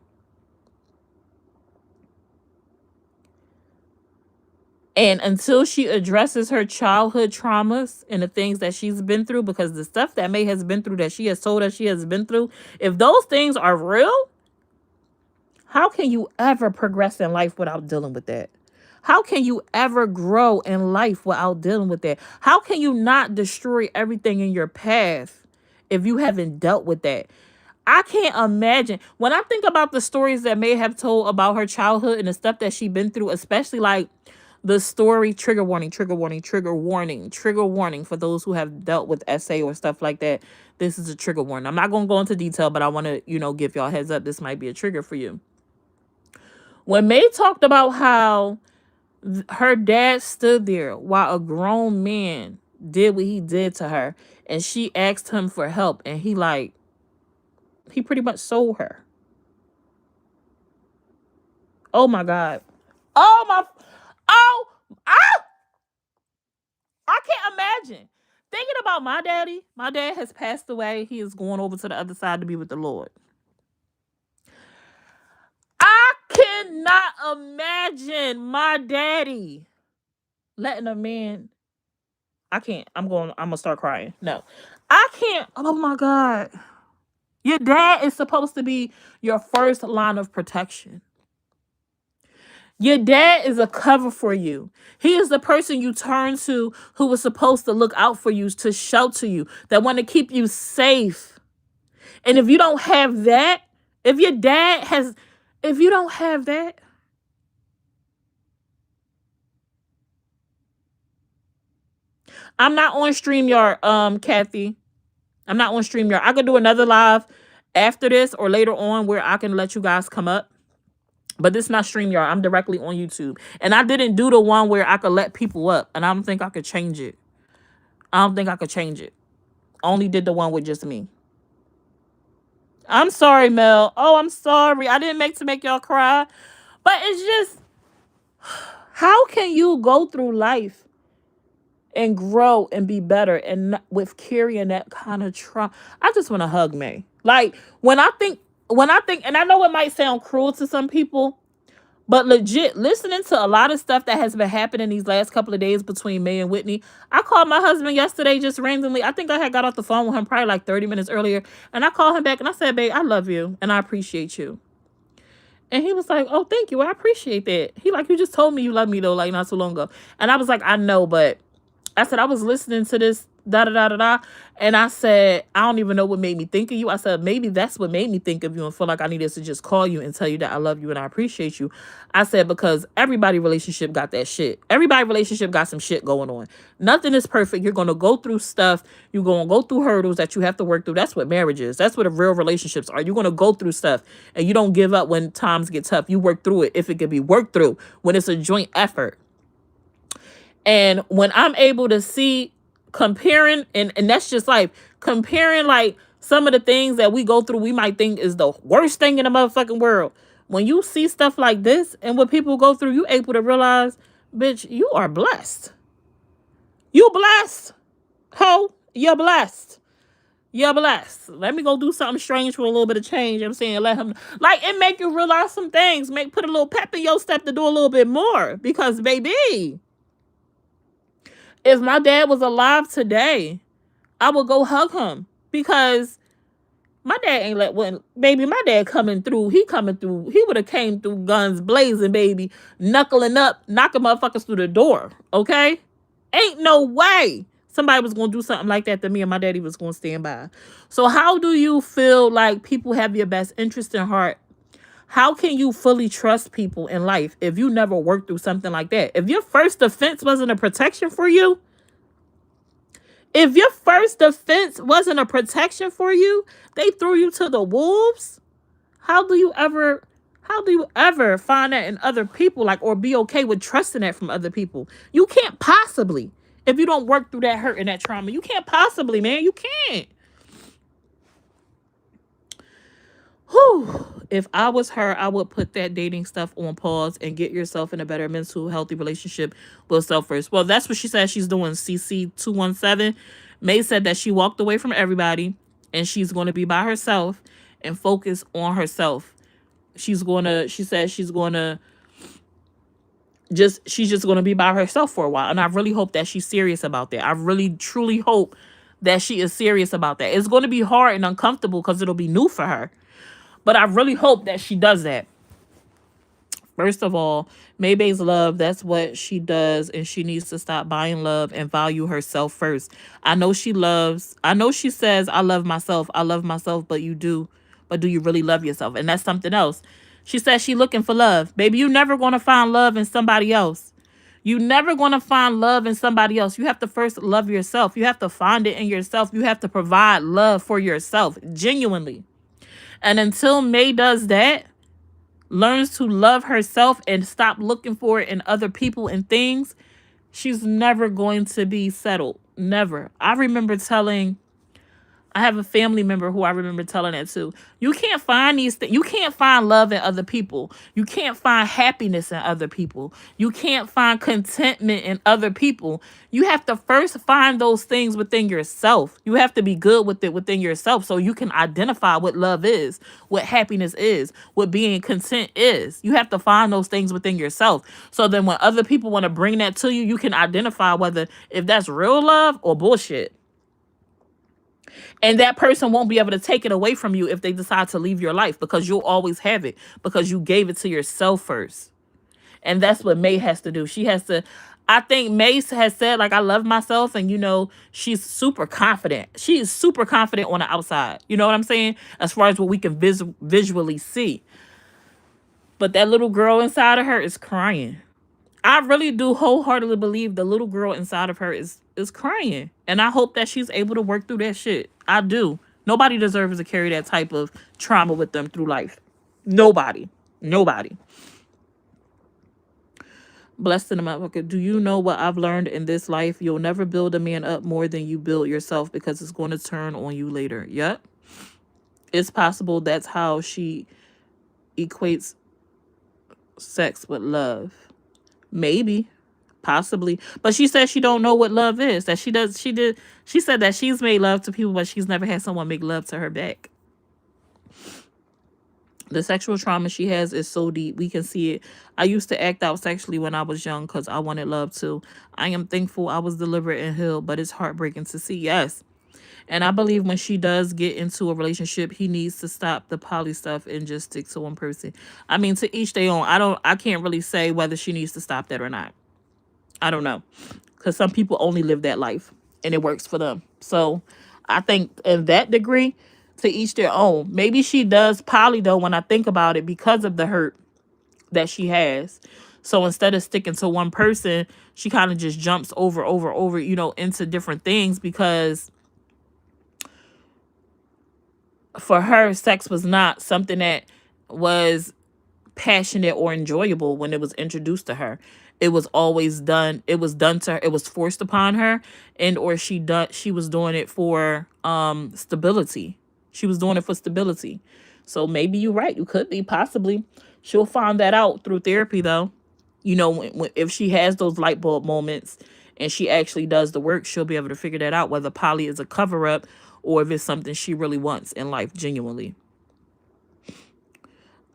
And until she addresses her childhood traumas and the things that she's been through, because the stuff that May has been through, that she has told us she has been through, if those things are real, how can you ever progress in life without dealing with that? How can you ever grow in life without dealing with that? How can you not destroy everything in your path if you haven't dealt with that? I can't imagine. When I think about the stories that May have told about her childhood and the stuff that she's been through, especially like the story, trigger warning, trigger warning, trigger warning, trigger warning for those who have dealt with SA or stuff like that. This is a trigger warning. I'm not going to go into detail, but I want to, give y'all a heads up. This might be a trigger for you. When May talked about how her dad stood there while a grown man did what he did to her, and she asked him for help, and he pretty much sold her. Oh my God. I can't imagine. Thinking about my daddy, my dad has passed away. He is going over to the other side to be with the Lord. I cannot imagine my daddy letting a man. I can't. I'm gonna start crying. No. I can't. Oh my God. Your dad is supposed to be your first line of protection. Your dad is a cover for you. He is the person you turn to who was supposed to look out for you, to shelter you, that want to keep you safe. And if you don't have that, if your dad has, if you don't have that, I'm not on StreamYard, Kathy. I'm not on StreamYard. I could do another live after this or later on where I can let you guys come up. But this is not StreamYard. I'm directly on YouTube. And I didn't do the one where I could let people up. And I don't think I could change it. I don't think I could change it. Only did the one with just me. I'm sorry, Mel. Oh, I'm sorry. I didn't make y'all cry. But it's just, how can you go through life and grow and be better and with carrying that kind of trauma? I just want to hug me. Like when I think, and I know it might sound cruel to some people, but legit, listening to a lot of stuff that has been happening these last couple of days between May and Whitney. I called my husband yesterday just randomly. I think I had got off the phone with him probably like 30 minutes earlier. And I called him back and I said, babe, I love you and I appreciate you. And he was like, oh, thank you. I appreciate that. He like, you just told me you love me though, like not so long ago. And I was like, I know, but I said, I was listening to this, da da da da da. And I said, I don't even know what made me think of you. I said, maybe that's what made me think of you and feel like I needed to just call you and tell you that I love you and I appreciate you. I said, because everybody relationship got that shit. Everybody relationship got some shit going on. Nothing is perfect. You're going to go through stuff. You're going to go through hurdles that you have to work through. That's what marriage is. That's what a real relationships are. You're going to go through stuff and you don't give up when times get tough. You work through it if it can be worked through, when it's a joint effort. And when I'm able to see comparing, and that's just life, comparing like some of the things that we go through, we might think is the worst thing in the motherfucking world. When you see stuff like this and what people go through, you able to realize, bitch, you are blessed. You blessed. Ho, you're blessed. You're blessed. Let me go do something strange for a little bit of change. I'm saying, let him, like, it make you realize some things. Put a little pep in your step to do a little bit more. Because, baby, if my dad was alive today, I would go hug him, because my dad ain't baby, my dad coming through. He would have came through guns blazing, baby, knuckling up, knocking motherfuckers through the door. Okay? Ain't no way somebody was going to do something like that to me and my daddy was going to stand by. So how do you feel like people have your best interest in heart? How can you fully trust people in life if you never worked through something like that? If your first offense wasn't a protection for you, they threw you to the wolves. How do you ever find that in other people, like, or be okay with trusting that from other people? You can't possibly, if you don't work through that hurt and that trauma. You can't possibly, man. You can't. Whew. If I was her, I would put that dating stuff on pause and get yourself in a better mental, healthy relationship with self first. Well, that's what she said she's doing. CC217. May said that she walked away from everybody and she's going to be by herself and focus on herself. She's just going to be by herself for a while. And I really hope that she's serious about that. I really, truly hope that she is serious about that. It's going to be hard and uncomfortable because it'll be new for her. But I really hope that she does that. First of all, Maybay's love, that's what she does. And she needs to stop buying love and value herself first. I know she says, I love myself, but do you really love yourself? And that's something else. She says she's looking for love. Baby, you're never going to find love in somebody else. You're never going to find love in somebody else. You have to first love yourself. You have to find it in yourself. You have to provide love for yourself, genuinely. And until May does that, learns to love herself and stop looking for it in other people and things, she's never going to be settled. Never. I have a family member who I remember telling that to. You can't find these things. You can't find love in other people. You can't find happiness in other people. You can't find contentment in other people. You have to first find those things within yourself. You have to be good with it within yourself so you can identify what love is, what happiness is, what being content is. You have to find those things within yourself. So then when other people want to bring that to you, you can identify if that's real love or bullshit. And that person won't be able to take it away from you if they decide to leave your life, because you'll always have it because you gave it to yourself first. And that's what May has to do. She has to I think Mace has said, like, I love myself, and she's super confident. She is super confident on the outside. You know what I'm saying? As far as what we can visually see. But that little girl inside of her is crying. I really do wholeheartedly believe the little girl inside of her is crying. And I hope that she's able to work through that shit. I do. Nobody deserves to carry that type of trauma with them through life. Nobody. Nobody. Blessed in the motherfucker. Do you know what I've learned in this life? You'll never build a man up more than you build yourself, because it's going to turn on you later. Yep. It's possible that's how she equates sex with love. Maybe. Possibly. But she said she don't know what love is. That she said that she's made love to people, but she's never had someone make love to her back. The sexual trauma she has is so deep. We can see it. I used to act out sexually when I was young because I wanted love too. I am thankful I was delivered and healed, but it's heartbreaking to see. Yes. And I believe when she does get into a relationship, he needs to stop the poly stuff and just stick to one person. I mean, to each their own. I can't really say whether she needs to stop that or not. I don't know. Because some people only live that life and it works for them. So I think in that degree, to each their own. Maybe she does poly though when I think about it, because of the hurt that she has. So instead of sticking to one person, she kind of just jumps over, into different things, because for her, sex was not something that was passionate or enjoyable when it was introduced to her. It was always done. It was done to her. It was forced upon her, and or she was doing it for stability. She was doing it for stability. So maybe you're right. You could be, possibly. She'll find that out through therapy, though. If she has those light bulb moments and she actually does the work, she'll be able to figure that out, whether poly is a cover up or if it's something she really wants in life genuinely.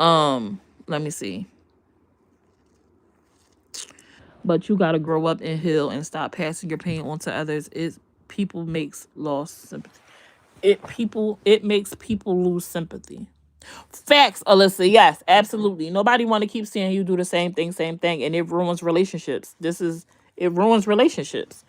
Let me see. But you gotta grow up and heal and stop passing your pain on to others. People makes lost sympathy. It makes people lose sympathy. Facts, Alyssa. Yes, absolutely. Nobody want to keep seeing you do the same thing, and it ruins relationships. It ruins relationships.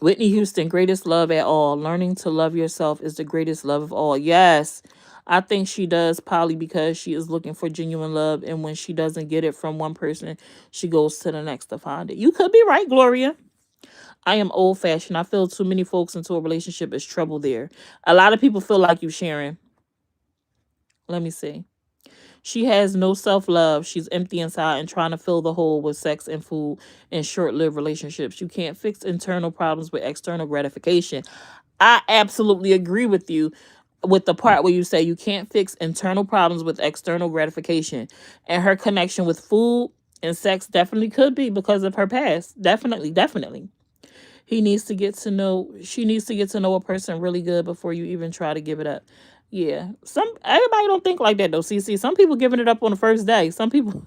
Whitney Houston, greatest love at all. Learning to love yourself is the greatest love of all. Yes, I think she does poly because she is looking for genuine love, and when she doesn't get it from one person, she goes to the next to find it. You could be right, Gloria. I am old fashioned. I feel too many folks into a relationship is trouble there. A lot of people feel like you, Sharon. Let me see. She has no self love. She's empty inside and trying to fill the hole with sex and food and short lived relationships. You can't fix internal problems with external gratification. I absolutely agree with you with the part where you say you can't fix internal problems with external gratification. And her connection with food and sex definitely could be because of her past. Definitely, definitely. She needs to get to know a person really good before you even try to give it up. Yeah. Everybody don't think like that though. See, some people giving it up on the first day. Some people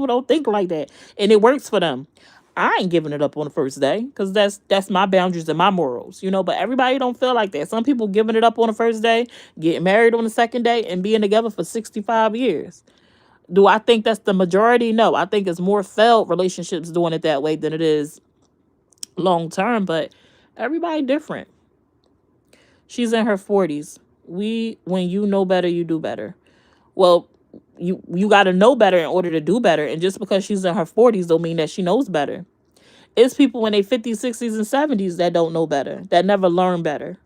don't think like that. And it works for them. I ain't giving it up on the first day because that's my boundaries and my morals, but everybody don't feel like that. Some people giving it up on the first day, getting married on the second day, and being together for 65 years. Do I think that's the majority? No. I think it's more failed relationships doing it that way than it is long term, but everybody different. She's in her 40s. When you know better, you do better. Well, you got to know better in order to do better, and just because she's in her 40s don't mean that she knows better. It's people in their 50s, 60s, and 70s that don't know better, that never learn better.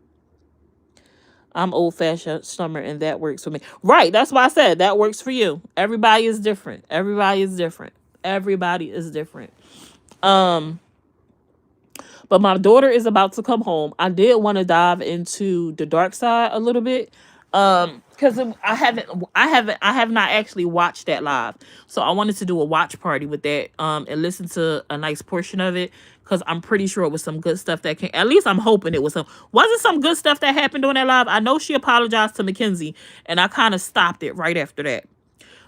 I'm old-fashioned summer, and that works for me. Right, that's why I said that works for you. Everybody is different. Everybody is different. Everybody is different. But my daughter is about to come home. I did want to dive into the dark side a little bit. Because I have not actually watched that live. So I wanted to do a watch party with that, and listen to a nice portion of it. Because I'm pretty sure it was some good stuff that came. At least I'm hoping it was some. Wasn't some good stuff that happened on that live? I know she apologized to Mackenzie, and I kind of stopped it right after that.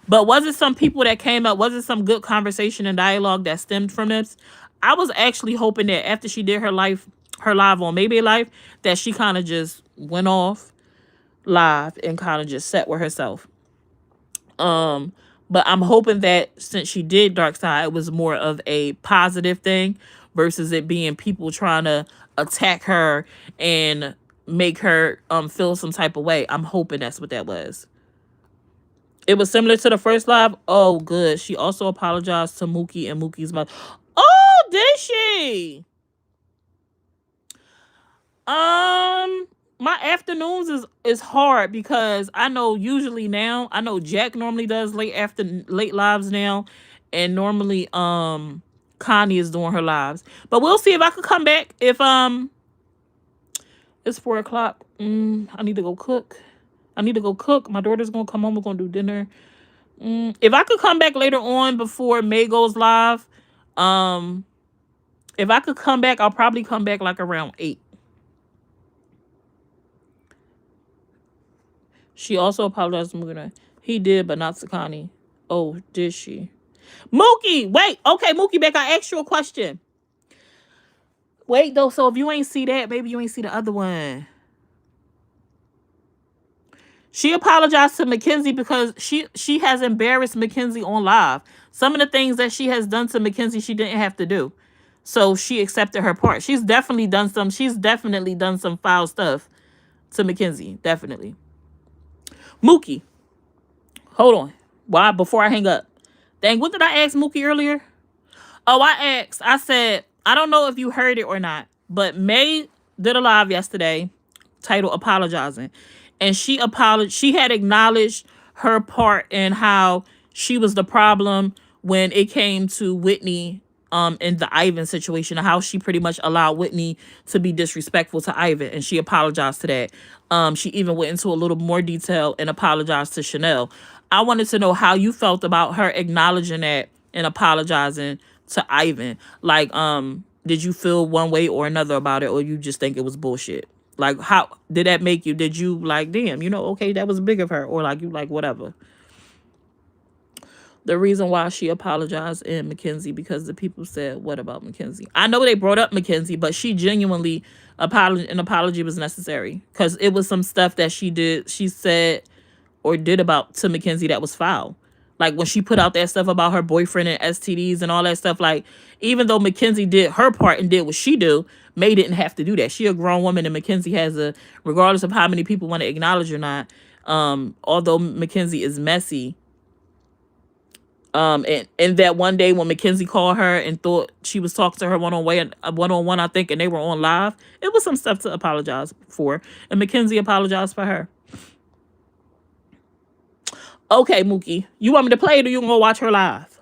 But was it some people that came up? Was it some good conversation and dialogue that stemmed from this? I was actually hoping that after she did her live on Maybe Life, that she kind of just went off live and kind of just sat with herself. But I'm hoping that since she did Dark Side, it was more of a positive thing versus it being people trying to attack her and make her feel some type of way. I'm hoping that's what that was. It was similar to the first live. Oh, good. She also apologized to Mookie and Mookie's mother. Oh, did she? My afternoons is hard because I know usually now I know Jack normally does late lives now, and normally Connie is doing her lives. But we'll see if I could come back if it's 4 o'clock. I need to go cook. My daughter's gonna come home. We're gonna do dinner. If I could come back later on before May goes live, if I could come back, I'll probably come back like around 8. She also apologized to Mookie. He did, but not to Connie. Oh, did she? Mookie, wait. Okay, Mookie, back. I asked you a question. Wait, though. So if you ain't see that, maybe you ain't see the other one. She apologized to Mackenzie because she has embarrassed Mackenzie on live. Some of the things that she has done to Mackenzie, she didn't have to do. So she accepted her part. She's definitely done some foul stuff to Mackenzie. Definitely. Mookie, hold on. Why? Before I hang up. Dang, what did I ask Mookie earlier? Oh, I said, I don't know if you heard it or not, but May did a live yesterday titled Apologizing. And she had acknowledged her part in how she was the problem when it came to Whitney in the Ivan situation, and how she pretty much allowed Whitney to be disrespectful to Ivan, and she apologized to that. She even went into a little more detail and apologized to Chanel. I wanted to know how you felt about her acknowledging that and apologizing to Ivan. Like, did you feel one way or another about it, or you just think it was bullshit? Like, how did that make you? Did you like, damn, okay, that was big of her, or like you like whatever? The reason why she apologized in Mackenzie, because the people said, what about Mackenzie? I know they brought up Mackenzie, but she genuinely an apology was necessary because it was some stuff that she said or did to Mackenzie that was foul. Like when she put out that stuff about her boyfriend and STDs and all that stuff, like even though Mackenzie did her part and did what she do, May didn't have to do that. She a grown woman, and Mackenzie has regardless of how many people want to acknowledge or not, although Mackenzie is messy, and that one day when Mackenzie called her and thought she was talking to her one-on-one, I think, and they were on live, it was some stuff to apologize for, and Mackenzie apologized for her. Okay, Mookie, you want me to play it or you gonna watch her live?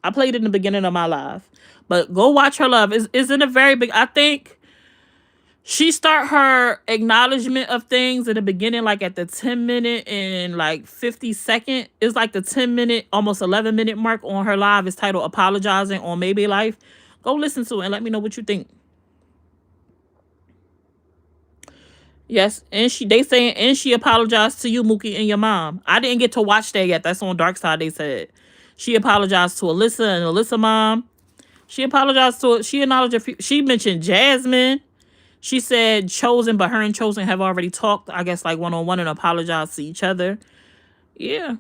I played it in the beginning of my live, but go watch her live. It's in a very big, I think she start her acknowledgement of things in the beginning, like at the 10-minute and like 50-second. It's like the 10-minute, almost 11-minute mark on her live. It's titled Apologizing on Maybe Life. Go listen to it and let me know what you think. Yes, and she apologized to you, Mookie, and your mom. I didn't get to watch that yet. That's on Dark Side, they said. She apologized to Alyssa and Alyssa mom. She apologized to, she acknowledged she mentioned Jasmine. She said Chosen, but her and Chosen have already talked, I guess, like one-on-one, and apologized to each other. Yeah.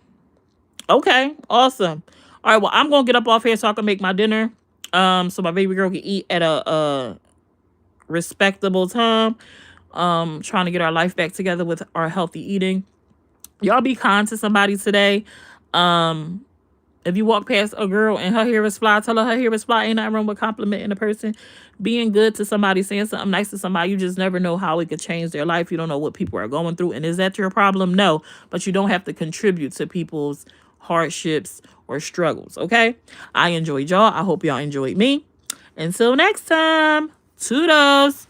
Okay. Awesome. All right. Well, I'm going to get up off here so I can make my dinner. So my baby girl can eat at a respectable time. Trying to get our life back together with our healthy eating. Y'all be kind to somebody today. If you walk past a girl and her hair is fly, tell her hair is fly. Ain't nothing wrong with complimenting a person. Being good to somebody, saying something nice to somebody. You just never know how it could change their life. You don't know what people are going through. And is that your problem? No. But you don't have to contribute to people's hardships or struggles, okay? I enjoyed y'all. I hope y'all enjoyed me. Until next time, toodles.